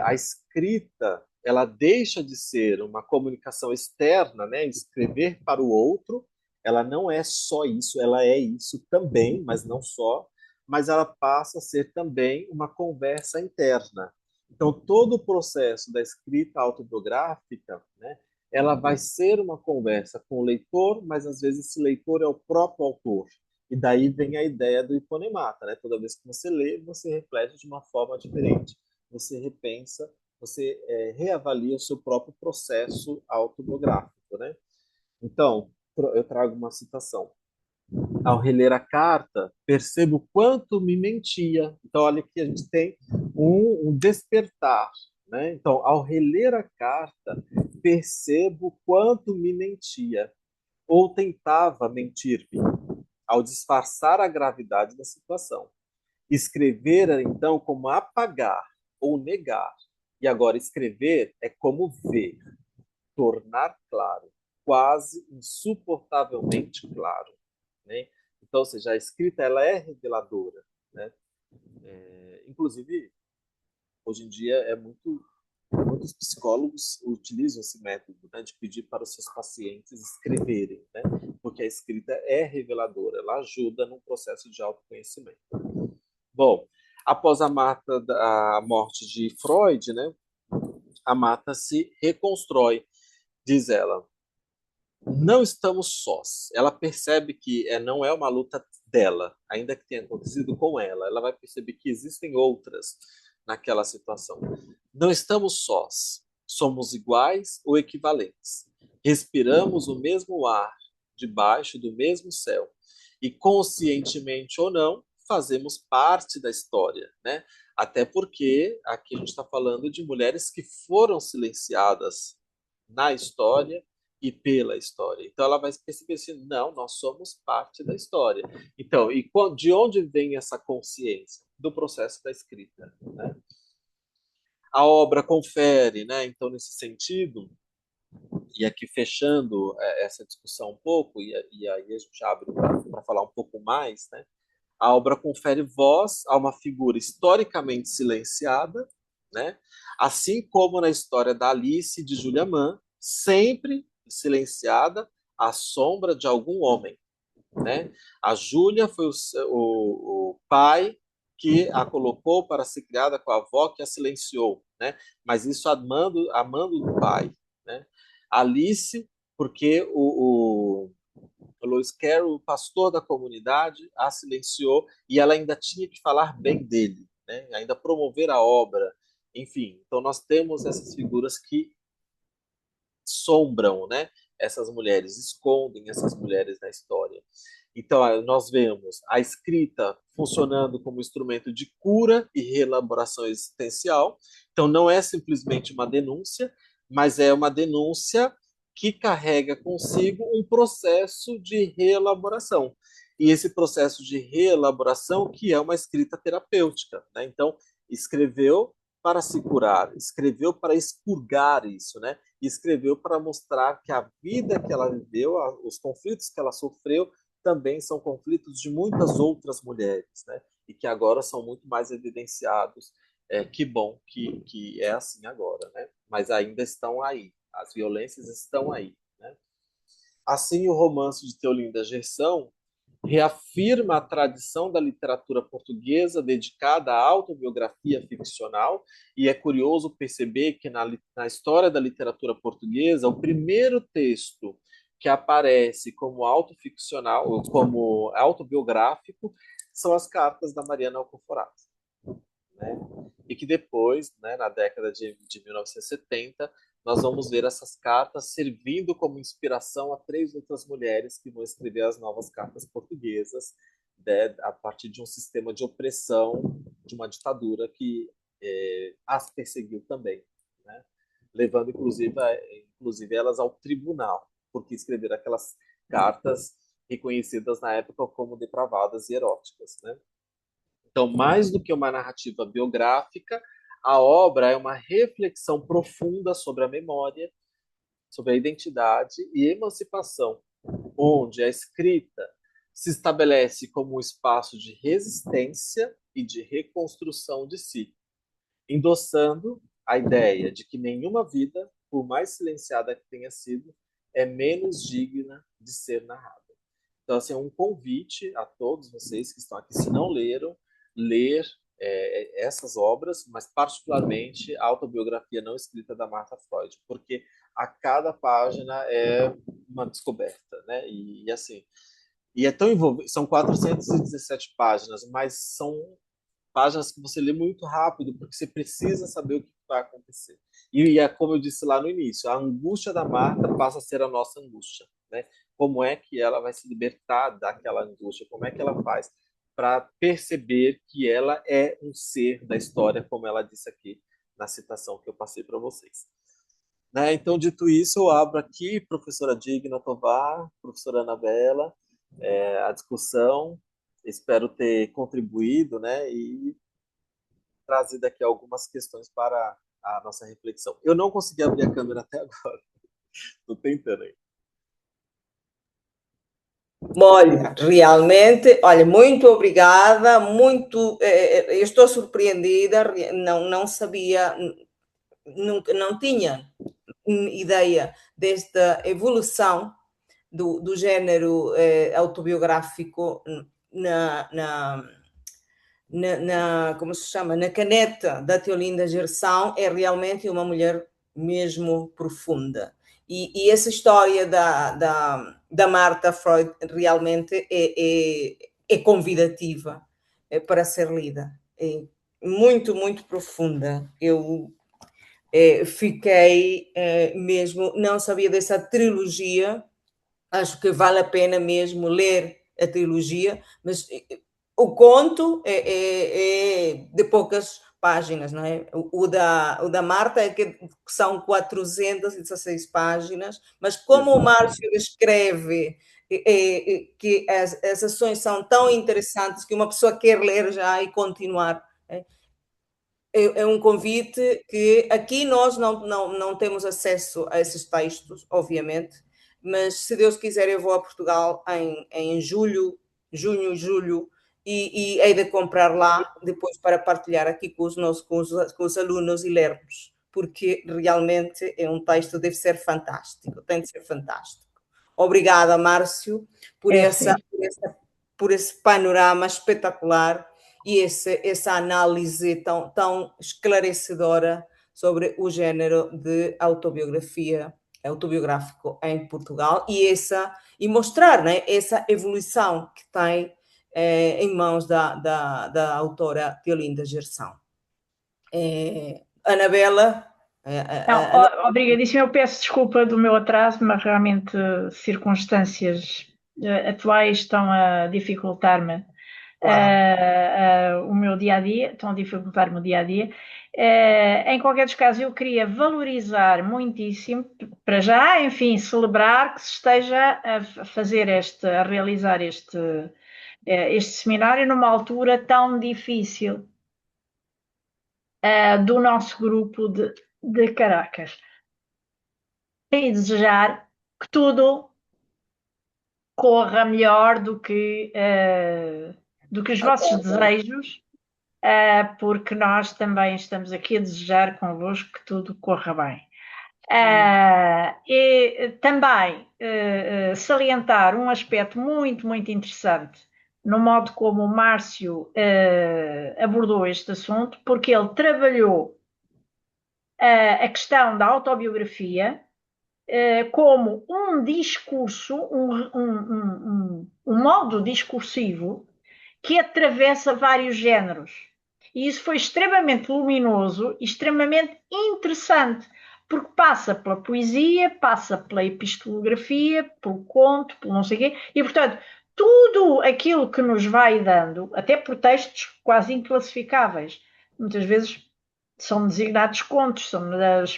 B: a escrita ela deixa de ser uma comunicação externa, né, escrever para o outro. Ela não é só isso, ela é isso também, mas não só. Mas ela passa a ser também uma conversa interna. Então, todo o processo da escrita autobiográfica, né, ela vai ser uma conversa com o leitor, mas às vezes esse leitor é o próprio autor. E daí vem a ideia do hiponemata, né? Toda vez que você lê, você reflete de uma forma diferente, você repensa, você reavalia o seu próprio processo autobiográfico, né? Então, eu trago uma citação. Ao reler a carta, percebo quanto me mentia. Então, olha que a gente tem um despertar, né? Então, ao reler a carta, percebo quanto me mentia ou tentava mentir-me ao disfarçar a gravidade da situação. Escrever era então como apagar ou negar. E agora escrever é como ver, tornar claro, quase insuportavelmente claro, né? Então, ou seja, a escrita ela é reveladora, né? Inclusive, hoje em dia muitos psicólogos utilizam esse método, né, de pedir para os seus pacientes escreverem, né? Porque a escrita é reveladora, ela ajuda no processo de autoconhecimento. Bom, após a morte de Freud, né, a Marta se reconstrói, diz ela. Não estamos sós. Ela percebe que não é uma luta dela, ainda que tenha acontecido com ela. Ela vai perceber que existem outras naquela situação. Não estamos sós. Somos iguais ou equivalentes. Respiramos o mesmo ar, debaixo do mesmo céu. E conscientemente ou não, fazemos parte da história, né? Até porque aqui a gente está falando de mulheres que foram silenciadas na história e pela história. Então ela vai perceber assim, não, nós somos parte da história. Então, e de onde vem essa consciência? Do processo da escrita, né? A obra confere, né? Então, nesse sentido, e aqui fechando essa discussão um pouco, e aí a gente abre para falar um pouco mais, né? A obra confere voz a uma figura historicamente silenciada, né? Assim como na história da Alice de Julia Mann, sempre silenciada à sombra de algum homem, né? A Júlia foi o pai que a colocou para ser criada com a avó que a silenciou, né? Mas isso amando do pai, né? Alice, porque o Lewis Carroll, o pastor da comunidade, a silenciou e ela ainda tinha que falar bem dele, né? Ainda promover a obra, enfim. Então nós temos essas figuras que sombram, né? Essas mulheres, escondem essas mulheres na história. Então, nós vemos a escrita funcionando como instrumento de cura e reelaboração existencial. Então, não é simplesmente uma denúncia, mas é uma denúncia que carrega consigo um processo de reelaboração. E esse processo de reelaboração que é uma escrita terapêutica, né? Então, escreveu para se curar, escreveu para expurgar isso, né? E escreveu para mostrar que a vida que ela viveu, os conflitos que ela sofreu, também são conflitos de muitas outras mulheres, né? E que agora são muito mais evidenciados. Que bom que é assim agora, né? Mas ainda estão aí, as violências estão aí, né? Assim, o romance de Teolinda Gerson reafirma a tradição da literatura portuguesa dedicada à autobiografia ficcional, e é curioso perceber que na história da literatura portuguesa, o primeiro texto que aparece como autoficcional, como autobiográfico, são as cartas da Mariana Alcoforado, né? E que depois, né, na década de 1970, nós vamos ver essas cartas servindo como inspiração a 3 outras mulheres que vão escrever as novas cartas portuguesas, né, a partir de um sistema de opressão, de uma ditadura que as perseguiu também, né? Levando inclusive elas ao tribunal, porque escreveram aquelas cartas reconhecidas na época como depravadas e eróticas, né? Então, mais do que uma narrativa biográfica, a obra é uma reflexão profunda sobre a memória, sobre a identidade e emancipação, onde a escrita se estabelece como um espaço de resistência e de reconstrução de si, endossando a ideia de que nenhuma vida, por mais silenciada que tenha sido, é menos digna de ser narrada. Então, assim, é um convite a todos vocês que estão aqui, se não leram, ler essas obras, mas particularmente a autobiografia não escrita da Martha Freud, porque a cada página é uma descoberta, né? E assim, E é tão envolvente, são 417 páginas, mas são páginas que você lê muito rápido, porque você precisa saber o que vai acontecer. E é como eu disse lá no início, a angústia da Marta passa a ser a nossa angústia, né? Como é que ela vai se libertar daquela angústia? Como é que ela faz para perceber que ela é um ser da história, como ela disse aqui na citação que eu passei para vocês. Né? Então, dito isso, eu abro aqui, professora Digna Tovar, professora Anabela, a discussão. Espero ter contribuído, né, e trazido aqui algumas questões para a nossa reflexão. Eu não consegui abrir a câmera até agora. Estou tentando aí.
A: Olha, realmente, olha, muito obrigada, muito, eu estou surpreendida, não sabia, nunca, não tinha ideia desta evolução do género autobiográfico como se chama, na caneta da Teolinda Gerson. É realmente uma mulher mesmo profunda. E essa história da Marta Freud realmente é convidativa para ser lida. É muito, muito profunda. Eu fiquei mesmo, não sabia dessa trilogia, acho que vale a pena mesmo ler a trilogia, mas o conto é de poucas páginas, não é? O da Marta é que são 416 páginas, mas como o Márcio descreve que as ações são tão interessantes que uma pessoa quer ler já e continuar. É um convite que aqui nós não temos acesso a esses textos, obviamente, mas se Deus quiser eu vou a Portugal em junho, julho, e hei de comprar lá depois para partilhar aqui com os alunos e lermos, porque realmente é um texto, deve ser fantástico, tem de ser fantástico. Obrigada, Márcio, por esse panorama espetacular e essa análise tão esclarecedora sobre o género de autobiográfico em Portugal e mostrar, né, essa evolução que tem em mãos da autora Teolinda Gerson. Anabela?
C: Obrigadíssima. Eu peço desculpa do meu atraso, mas realmente circunstâncias atuais estão a dificultar-me. Claro. O meu dia-a-dia, estão a dificultar-me o dia-a-dia. Em qualquer dos casos, eu queria valorizar muitíssimo, para já, enfim, celebrar que se esteja a fazer a realizar este seminário numa altura tão difícil do nosso grupo de Caracas. E desejar que tudo corra melhor do que os vossos desejos, porque nós também estamos aqui a desejar convosco que tudo corra bem. E também salientar um aspecto muito, muito interessante no modo como o Márcio abordou este assunto, porque ele trabalhou a questão da autobiografia como um discurso, um modo discursivo que atravessa vários géneros. E isso foi extremamente luminoso e extremamente interessante, porque passa pela poesia, passa pela epistolografia, pelo conto, pelo não sei o quê, e, portanto, tudo aquilo que nos vai dando, até por textos quase inclassificáveis, muitas vezes são designados contos,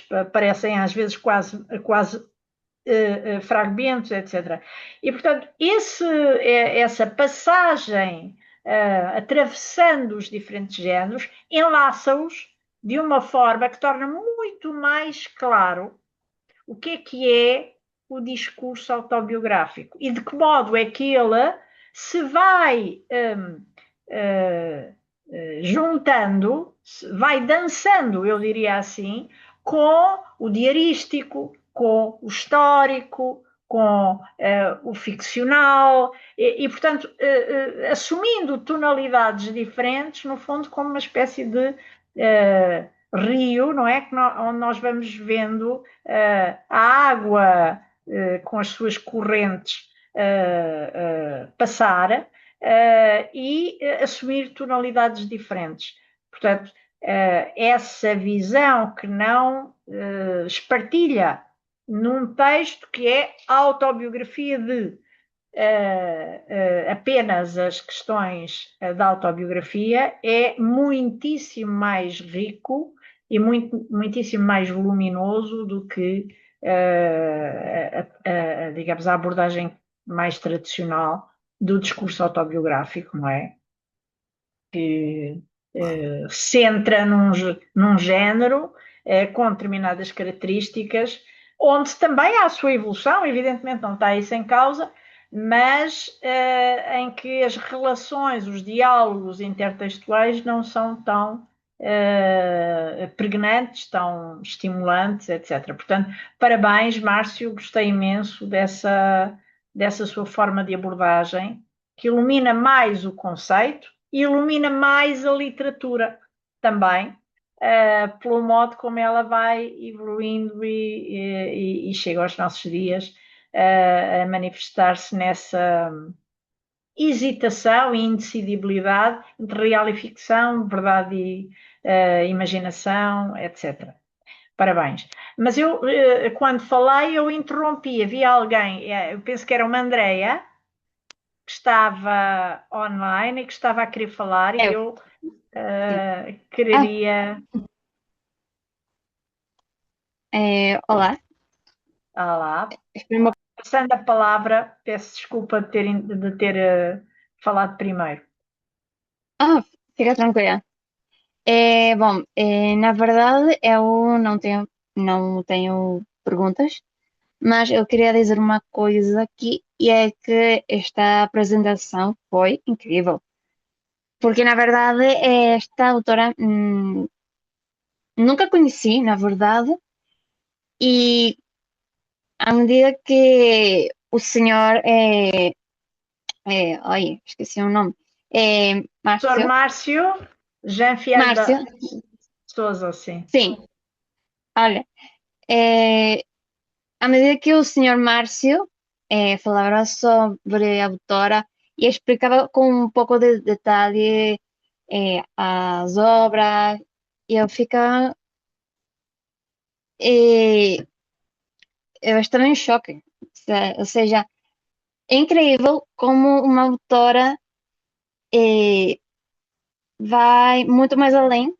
C: aparecem às vezes quase fragmentos, etc. E, portanto, essa passagem atravessando os diferentes géneros enlaça-os de uma forma que torna muito mais claro o que é o discurso autobiográfico e de que modo é que ele se vai juntando, vai dançando, eu diria assim, com o diarístico, com o histórico, com o ficcional e portanto, assumindo tonalidades diferentes, no fundo, como uma espécie de rio, não é? Onde nós vamos vendo a água com as suas correntes passar e assumir tonalidades diferentes. Portanto, essa visão que não espartilha num texto que é a autobiografia de apenas as questões da autobiografia é muitíssimo mais rico e muitíssimo mais voluminoso do que, digamos, a abordagem mais tradicional do discurso autobiográfico, não é? Que centra num género com determinadas características, onde também há a sua evolução, evidentemente não está isso em causa, mas em que as relações, os diálogos intertextuais não são tão pregnantes, tão estimulantes, etc. Portanto, parabéns, Márcio, gostei imenso dessa sua forma de abordagem, que ilumina mais o conceito e ilumina mais a literatura também, pelo modo como ela vai evoluindo e chega aos nossos dias a manifestar-se nessa hesitação e indecidibilidade entre real e ficção, verdade e imaginação, etc. Parabéns. Mas eu, quando falei, eu interrompi. Havia alguém, eu penso que era uma Andreia, que estava online e que estava a querer falar, e
D: Eu,
C: eu
D: sim.
C: quereria.
D: Olá.
C: Lá,
D: Espera uma-
C: passando a palavra, peço desculpa de ter falado primeiro.
D: Ah, fica tranquila. Bom, na verdade eu não tenho perguntas, mas eu queria dizer uma coisa aqui e é que esta apresentação foi incrível. Porque na verdade esta autora nunca conheci, na verdade, e à medida que o senhor ai, esqueci o nome,
C: Professor
D: Márcio,
C: Márcio Jean-Fiel
D: Márcio,
C: da Souza, sim.
D: sim, olha, é, à medida que o senhor Márcio falava sobre a autora e explicava com um pouco de detalhe as obras, eu ficava, eh, eu estava em choque. Ou seja, é incrível como uma autora eh, vai muito mais além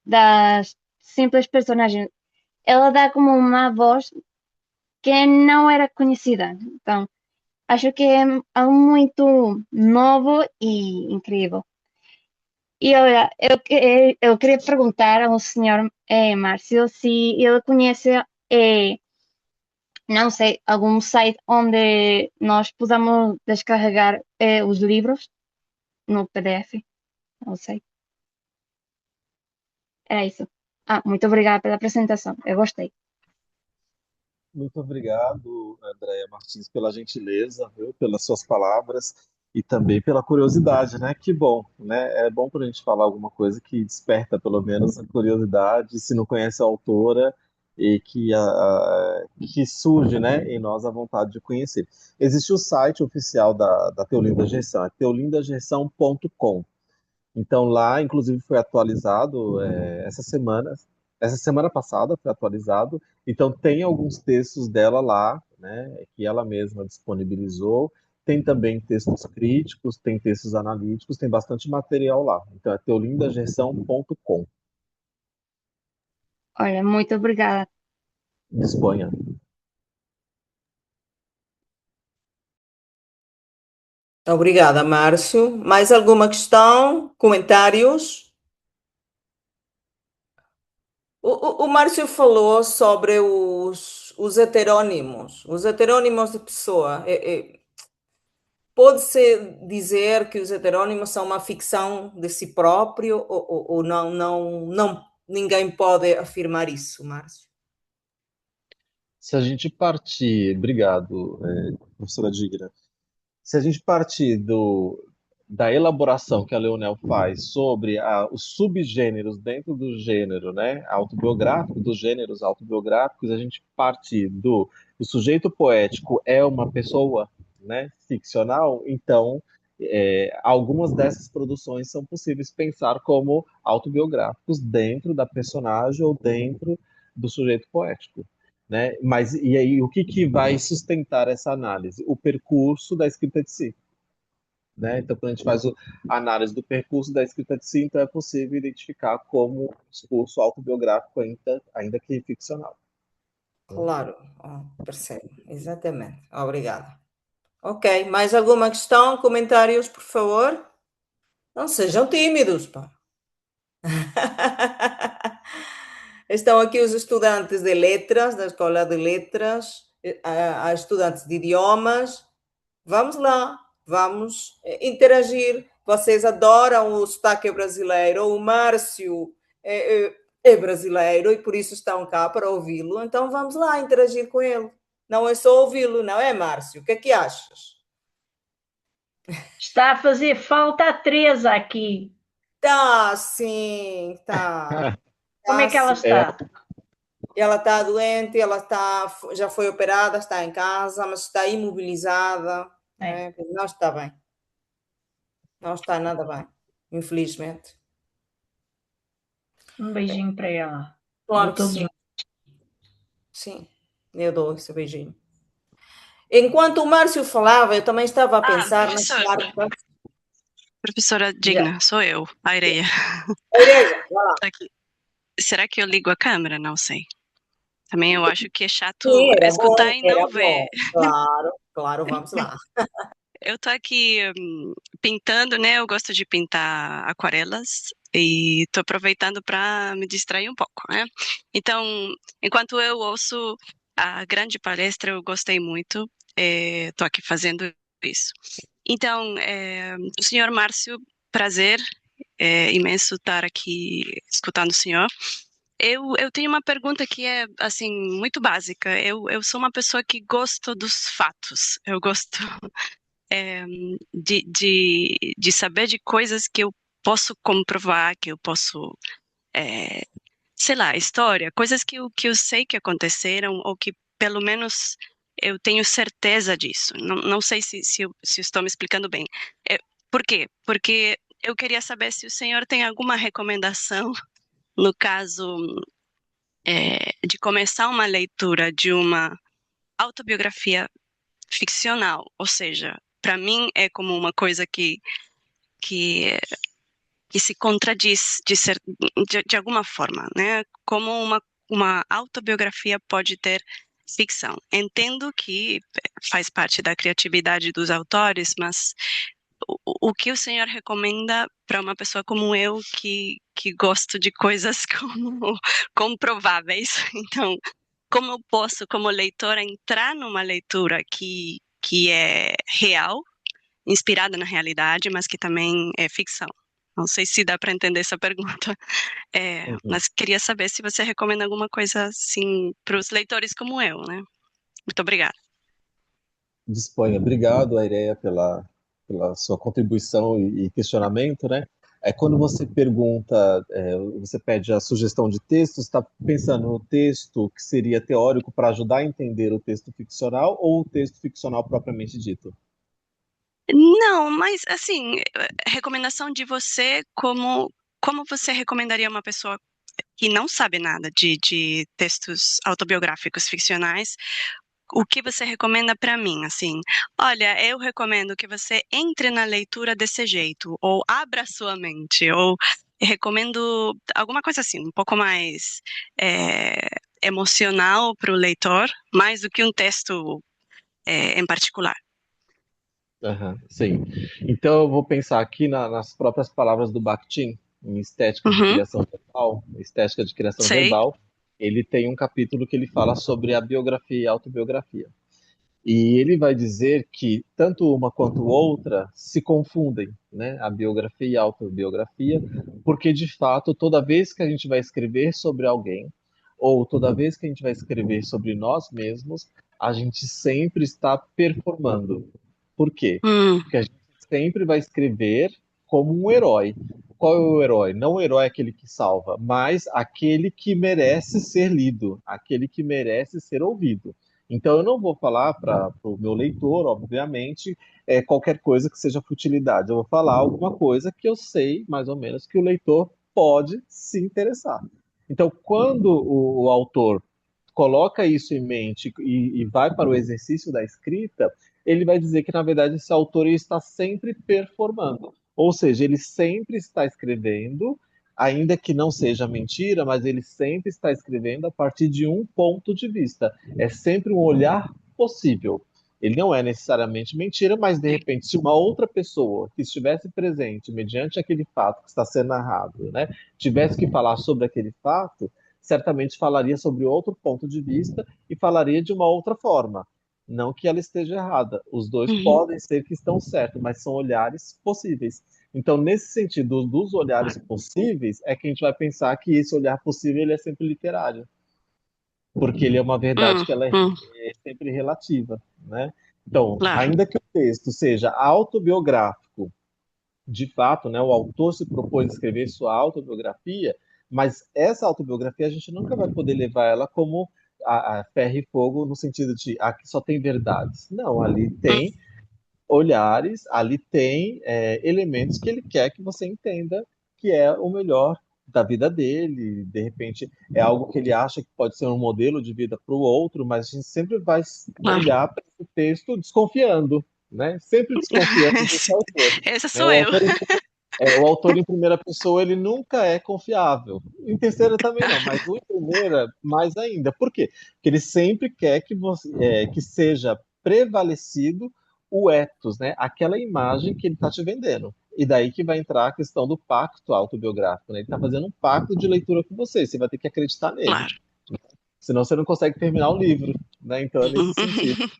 D: das simples personagens. Ela dá como uma voz que não era conhecida. Então, acho que é algo muito novo e incrível. E olha, eu queria perguntar ao senhor Márcio se ele conhece, não sei, algum site onde nós podamos descarregar os livros no PDF. Não sei. Era isso. Muito obrigada pela apresentação. Eu gostei.
B: Muito obrigado, Andréia Martins, pela gentileza, viu, pelas suas palavras e também pela curiosidade, né? Que bom, né? É bom para a gente falar alguma coisa que desperta pelo menos a curiosidade, se não conhece a autora e que surge, né, em nós a vontade de conhecer. Existe o site oficial da Teolinda Gerson, é teolindagerson.com. Então lá, inclusive, foi atualizado essa semana passada foi atualizado. Então tem alguns textos dela lá, né, que ela mesma disponibilizou. Tem também textos críticos, tem textos analíticos, tem bastante material lá. Então é teolindagerson.com.
D: Olha, muito obrigada.
B: Disponha.
A: Obrigada, Márcio. Mais alguma questão? Comentários? O Márcio falou sobre os heterônimos, os heterônimos de pessoa. Pode-se dizer que os heterônimos são uma ficção de si próprio ou não, ninguém pode afirmar isso, Márcio?
B: Se a gente partir, obrigado, professora Digra. Se a gente partir da elaboração que a Leonel faz sobre os subgêneros dentro do gênero, né, autobiográfico, dos gêneros autobiográficos, a gente parte do o sujeito poético é uma pessoa, né, ficcional, então algumas dessas produções são possíveis pensar como autobiográficos dentro da personagem ou dentro do sujeito poético. Né? Mas e aí o que, que vai sustentar essa análise? O percurso da escrita de si. Né? Então, quando a gente faz a análise do percurso da escrita de si, então é possível identificar como um discurso autobiográfico, ainda que ficcional.
A: Claro, percebo, exatamente. Obrigada. Ok, mais alguma questão, comentários, por favor? Não sejam tímidos, pá. Estão aqui os estudantes de letras, da Escola de Letras, há estudantes de idiomas. Vamos lá, vamos interagir. Vocês adoram o sotaque brasileiro, o Márcio é brasileiro e por isso estão cá para ouvi-lo. Então vamos lá interagir com ele. Não é só ouvi-lo, não é, Márcio? O que é que achas?
C: Está a fazer falta a Teresa aqui.
A: Tá, sim, tá.
C: Como é
A: Tá,
C: que ela
A: sim.
C: está?
A: Ela está doente, já foi operada, está em casa, mas está imobilizada. Não está bem. Não está nada bem, infelizmente.
C: Um beijinho para ela.
A: Claro
C: De
A: que
C: todos
A: sim.
C: nós.
A: Sim, eu dou esse beijinho. Enquanto o Márcio falava, eu também estava a pensar nas cartas.
E: Professora
A: Já.
E: Digna, sou eu, a Aireia.
A: Aireia, vai lá.
E: Tô aqui. Será que eu ligo a câmera? Não sei. Também eu acho que é chato
A: Sim, era
E: escutar
A: bom,
E: e
A: era
E: não ver.
A: bom. Claro, claro, vamos lá.
E: Eu tô aqui pintando, né? Eu gosto de pintar aquarelas e tô aproveitando para me distrair um pouco, né? Então, enquanto eu ouço a grande palestra, eu gostei muito. Tô aqui fazendo isso. Então, o senhor Márcio, prazer, é imenso estar aqui escutando o senhor. Eu tenho uma pergunta que é, assim, muito básica. Eu sou uma pessoa que gosto dos fatos. Eu gosto de saber de coisas que eu posso comprovar, que eu posso, sei lá, história, coisas que eu sei que aconteceram ou que pelo menos eu tenho certeza disso. Não sei se estou me explicando bem. Por quê? Porque eu queria saber se o senhor tem alguma recomendação no caso de começar uma leitura de uma autobiografia ficcional, ou seja, para mim é como uma coisa que, que se contradiz de alguma forma, né? Como uma autobiografia pode ter ficção. Entendo que faz parte da criatividade dos autores, mas o que o senhor recomenda para uma pessoa como eu que gosto de coisas como comprováveis? Então, como eu posso, como leitora, entrar numa leitura que é real, inspirada na realidade, mas que também é ficção? Não sei se dá para entender essa pergunta, mas queria saber se você recomenda alguma coisa assim para os leitores como eu, né? Muito obrigada.
B: Disponha. Obrigado, Aireia, pela sua contribuição e questionamento, né? Quando você pergunta, você pede a sugestão de texto, está pensando no texto que seria teórico para ajudar a entender o texto ficcional ou o texto ficcional propriamente dito?
E: Não, mas assim, recomendação de você, como você recomendaria uma pessoa que não sabe nada de textos autobiográficos ficcionais, o que você recomenda para mim? Assim, olha, eu recomendo que você entre na leitura desse jeito, ou abra sua mente, ou recomendo alguma coisa assim, um pouco mais emocional para o leitor, mais do que um texto em particular.
B: Sim. Então eu vou pensar aqui nas próprias palavras do Bakhtin, em estética de
E: Uhum,
B: criação verbal. Estética de criação
E: sei.
B: verbal, ele tem um capítulo que ele fala sobre a biografia e a autobiografia. E ele vai dizer que tanto uma quanto outra se confundem, né? A biografia e a autobiografia, porque de fato, toda vez que a gente vai escrever sobre alguém, ou toda vez que a gente vai escrever sobre nós mesmos, a gente sempre está performando. Por quê?
E: Hum,
B: Porque a gente sempre vai escrever como um herói. Qual é o herói? Não o herói é aquele que salva, mas aquele que merece ser lido, aquele que merece ser ouvido. Então eu não vou falar para o meu leitor, obviamente, qualquer coisa que seja futilidade. Eu vou falar alguma coisa que eu sei, mais ou menos, que o leitor pode se interessar. Então, quando o autor coloca isso em mente e vai para o exercício da escrita, ele vai dizer que, na verdade, esse autor está sempre performando. Ou seja, ele sempre está escrevendo, ainda que não seja mentira, mas ele sempre está escrevendo a partir de um ponto de vista. É sempre um olhar possível. Ele não é necessariamente mentira, mas de repente, se uma outra pessoa que estivesse presente mediante aquele fato que está sendo narrado, né, tivesse que falar sobre aquele fato, certamente falaria sobre outro ponto de vista e falaria de uma outra forma. Não que ela esteja errada. Os dois podem ser que estão certos, mas são olhares possíveis. Então, nesse sentido, dos olhares possíveis, é que a gente vai pensar que esse olhar possível ele é sempre literário, porque ele é uma verdade que ela é sempre relativa, né? Então,
E: Claro.
B: ainda que o texto seja autobiográfico, de fato, né, o autor se propôs a escrever sua autobiografia, mas essa autobiografia a gente nunca vai poder levar ela como a ferro e fogo no sentido de aqui só tem verdades. Não, ali tem olhares, ali tem elementos que ele quer que você entenda que é o melhor da vida dele. De repente, é algo que ele acha que pode ser um modelo de vida para o outro, mas a gente sempre vai olhar para esse texto desconfiando, né? Sempre desconfiando desse autor.
E: Essa
B: Né?
E: sou eu.
B: O autor em primeira pessoa, ele nunca é confiável. Em terceira também não, mas em primeira, mais ainda. Por quê? Porque ele sempre quer que seja prevalecido o ethos, né? Aquela imagem que ele está te vendendo. E daí que vai entrar a questão do pacto autobiográfico. Né? Ele está fazendo um pacto de leitura com você vai ter que acreditar nele.
E: Claro.
B: Senão você não consegue terminar o livro. Né? Então é nesse sentido.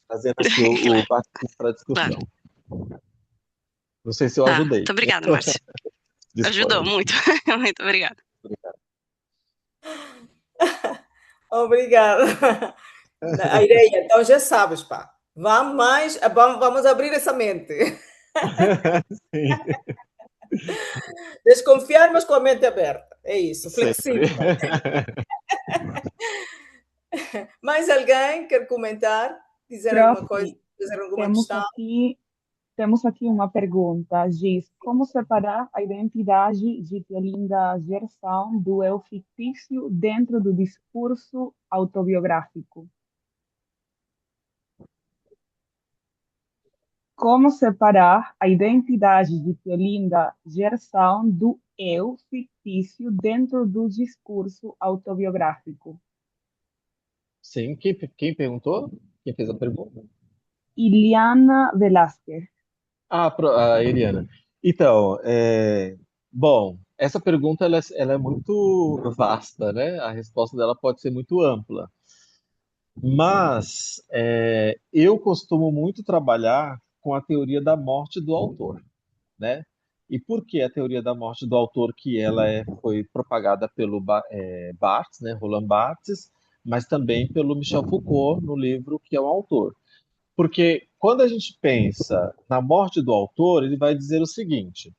B: Trazendo aqui o pacto para a discussão.
E: Claro.
B: Não sei se eu ajudei.
E: Muito obrigada, Márcio. Ajudou muito. Muito obrigada.
A: Obrigada. A ideia, então já sabes, pá. Vamos abrir essa mente.
B: Sim.
A: Desconfiar, mas com a mente aberta. É isso, flexível. Mais alguém quer comentar? Dizer
F: Prof,
A: alguma coisa? Fazer alguma questão?
F: Temos aqui uma pergunta, diz, como separar a identidade de Teolinda Gerson do eu fictício dentro do discurso autobiográfico? Como separar a identidade de Teolinda Gerson do eu fictício dentro do discurso autobiográfico?
B: Sim, quem perguntou? Quem fez a pergunta?
F: Iliana Velázquez.
B: A Eliana. Então, bom, essa pergunta ela é muito vasta, né? A resposta dela pode ser muito ampla. Mas eu costumo muito trabalhar com a teoria da morte do autor, né? E por que a teoria da morte do autor, que ela foi propagada pelo Barthes, né? Roland Barthes, mas também pelo Michel Foucault no livro que é o autor. Porque quando a gente pensa na morte do autor, ele vai dizer o seguinte: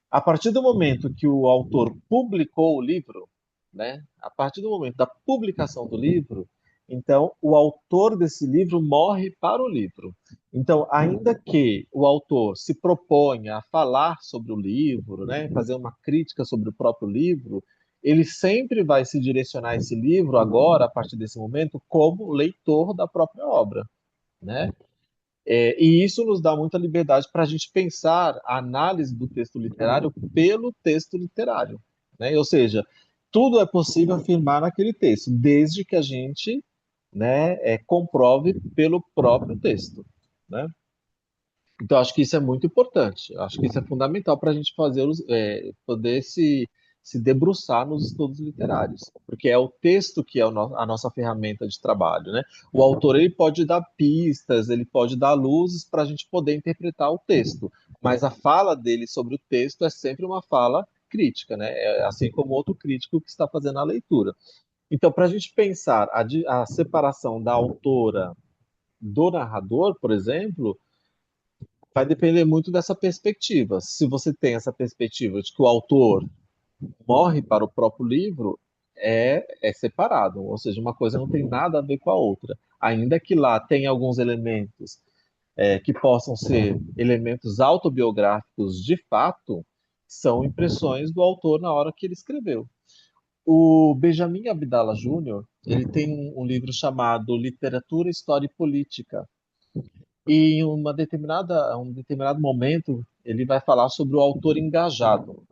B: a partir do momento que o autor publicou o livro, né, a partir do momento da publicação do livro, então o autor desse livro morre para o livro. Então, ainda que o autor se proponha a falar sobre o livro, né, fazer uma crítica sobre o próprio livro, ele sempre vai se direcionar a esse livro agora, a partir desse momento, como leitor da própria obra, né? E isso nos dá muita liberdade para a gente pensar a análise do texto literário pelo texto literário, né? Ou seja, tudo é possível afirmar naquele texto, desde que a gente, né, comprove pelo próprio texto, né? Então, acho que isso é muito importante. Acho que isso é fundamental para a gente poder se debruçar nos estudos literários, porque é o texto que é a nossa ferramenta de trabalho, né? O autor ele pode dar pistas, ele pode dar luzes para a gente poder interpretar o texto, mas a fala dele sobre o texto é sempre uma fala crítica, né? Assim como outro crítico que está fazendo a leitura. Então, para a gente pensar a separação da autora do narrador, por exemplo, vai depender muito dessa perspectiva. Se você tem essa perspectiva de que o autor morre para o próprio livro, é separado, ou seja, uma coisa não tem nada a ver com a outra. Ainda que lá tenha alguns elementos que possam ser elementos autobiográficos de fato, são impressões do autor na hora que ele escreveu. O Benjamin Abdallah Jr., ele tem um livro chamado Literatura, História e Política. E em um determinado momento, ele vai falar sobre o autor engajado.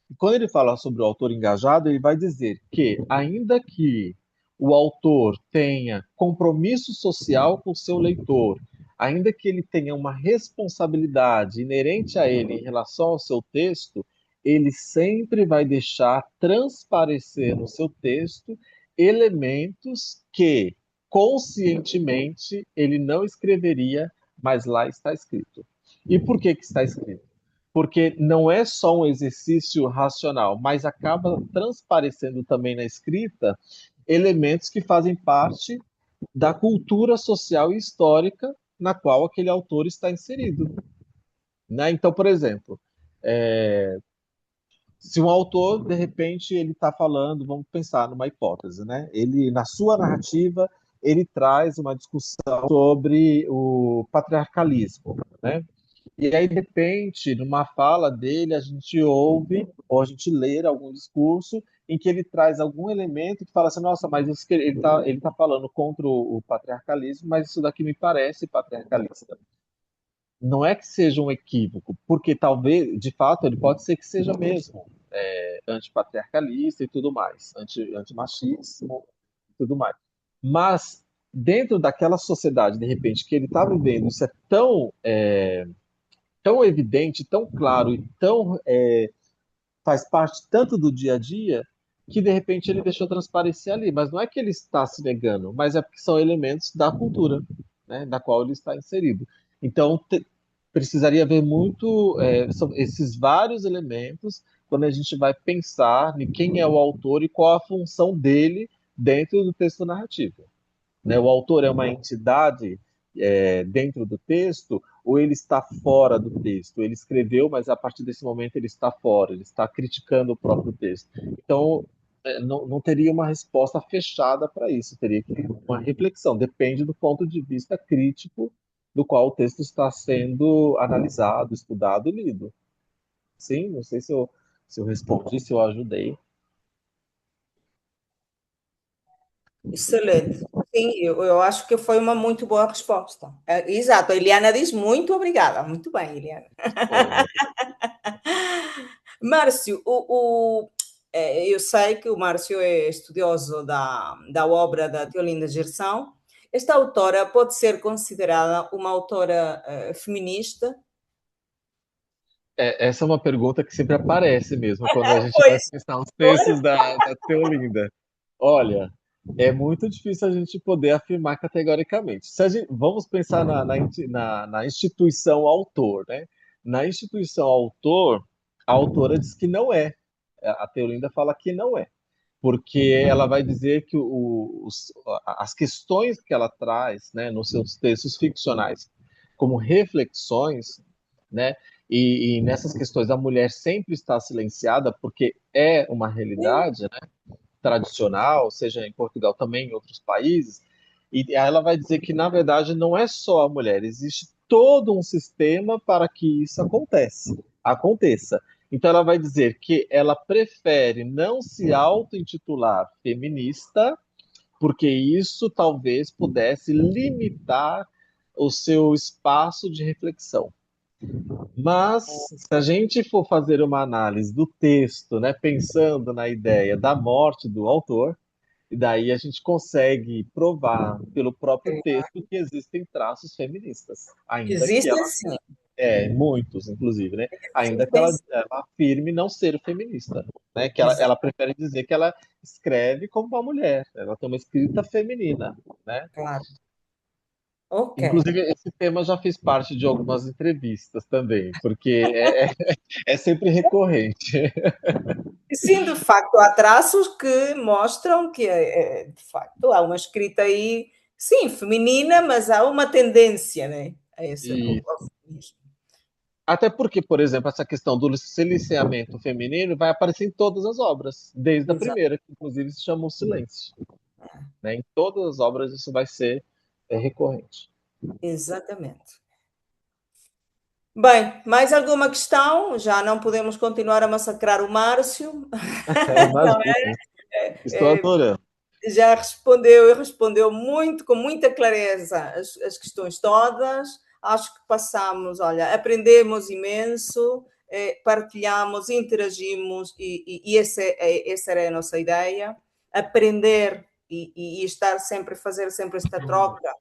B: E quando ele fala sobre o autor engajado, ele vai dizer que, ainda que o autor tenha compromisso social com o seu leitor, ainda que ele tenha uma responsabilidade inerente a ele em relação ao seu texto, ele sempre vai deixar transparecer no seu texto elementos que conscientemente ele não escreveria, mas lá está escrito. E por que está escrito? Porque não é só um exercício racional, mas acaba transparecendo também na escrita elementos que fazem parte da cultura social e histórica na qual aquele autor está inserido. Né? Então, por exemplo, se um autor, de repente, ele está falando, vamos pensar numa hipótese, né? Ele, na sua narrativa, ele traz uma discussão sobre o patriarcalismo, né? E aí, de repente, numa fala dele, a gente ouve ou a gente lê algum discurso em que ele traz algum elemento que fala assim, nossa, mas ele tá falando contra o patriarcalismo, mas isso daqui me parece patriarcalista. Não é que seja um equívoco, porque talvez, de fato, ele pode ser que seja mesmo antipatriarcalista e tudo mais, antimachismo e tudo mais. Mas, dentro daquela sociedade, de repente, que ele está vivendo, isso é tão evidente, tão claro e tão faz parte tanto do dia a dia que de repente ele deixou transparecer ali. Mas não é que ele está se negando, mas é porque são elementos da cultura, né, da qual ele está inserido. Então precisaria ver muito esses vários elementos quando a gente vai pensar em quem é o autor e qual a função dele dentro do texto narrativo. Né? O autor é uma entidade dentro do texto ou ele está fora do texto? Ele escreveu, mas a partir desse momento ele está fora, ele está criticando o próprio texto. Então, não teria uma resposta fechada para isso, teria que ter uma reflexão, depende do ponto de vista crítico do qual o texto está sendo analisado, estudado e lido. Sim, não sei se eu respondi, se eu ajudei.
A: Excelente. Sim, eu acho que foi uma muito boa resposta. Exato, a Eliana diz muito obrigada. Muito bem, Eliana. Márcio, eu sei que o Márcio é estudioso da obra da Teolinda Gerson. Esta autora pode ser considerada uma autora feminista?
B: Essa é uma pergunta que sempre aparece mesmo quando a gente vai pensar os textos da Teolinda. Olha, é muito difícil a gente poder afirmar categoricamente. Vamos pensar na instituição autor, né? Na instituição autor, a autora diz que não é. A Teolinda fala que não é, porque ela vai dizer que as questões que ela traz, né, nos seus textos ficcionais, como reflexões, né, e nessas questões a mulher sempre está silenciada porque é uma realidade, né, tradicional, seja em Portugal também em outros países, e ela vai dizer que na verdade não é só a mulher, existe todo um sistema para que isso aconteça. Então ela vai dizer que ela prefere não se auto-intitular feminista, porque isso talvez pudesse limitar o seu espaço de reflexão. Mas, se a gente for fazer uma análise do texto, né, pensando na ideia da morte do autor, e daí a gente consegue provar pelo próprio texto que existem traços feministas, ainda que
A: Existem
B: ela,
A: sim.
B: muitos, inclusive, né, ainda que ela afirme não ser feminista, né, que ela prefere dizer que ela escreve como uma mulher, ela tem uma escrita feminina, né?
A: Claro. Ok.
B: Inclusive, esse tema já fez parte de algumas entrevistas também, porque é sempre recorrente.
A: Sim, de facto, há traços que mostram que, de facto, há uma escrita aí, sim, feminina, mas há uma tendência, né, a esse,
B: E,
A: ao
B: Até porque, por exemplo, essa questão do silenciamento feminino vai aparecer em todas as obras, desde a
A: Exato.
B: primeira, que inclusive se chama O Silêncio. Né? Em todas as obras isso vai ser recorrente.
A: Exatamente. Bem, mais alguma questão? Já não podemos continuar a massacrar o Márcio.
B: Imagina. Estou adorando.
A: Já respondeu e respondeu muito, com muita clareza, as questões todas. Acho que passamos, olha, aprendemos imenso, partilhamos, interagimos e essa era a nossa ideia. Aprender e estar sempre, fazer sempre esta troca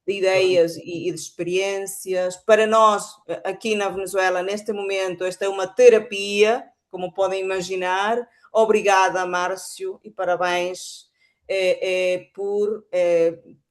A: de ideias e de experiências. Para nós, aqui na Venezuela, neste momento, esta é uma terapia, como podem imaginar. Obrigada, Márcio, e parabéns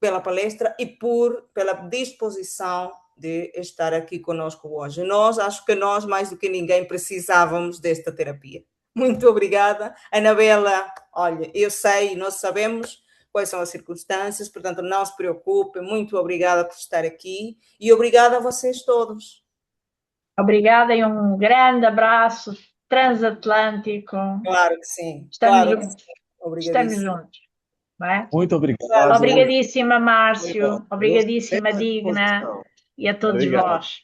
A: pela palestra e pela disposição de estar aqui conosco hoje. Acho que nós, mais do que ninguém, precisávamos desta terapia. Muito obrigada. Anabela, olha, eu sei, nós sabemos quais são as circunstâncias, portanto, não se preocupe. Muito obrigada por estar aqui e obrigada a vocês todos.
C: Obrigada e um grande abraço transatlântico.
A: Claro que sim.
C: Estamos
A: claro
C: juntos.
A: Que sim.
C: Estamos juntos. Não é?
B: Muito obrigado.
C: Obrigadíssima, Márcio. Obrigadíssima, Digna. E a todos vós.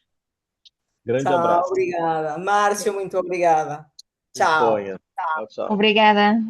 B: Grande abraço.
A: Obrigada. Márcio, muito obrigada. Tchau.
B: Tchau.
D: Obrigada.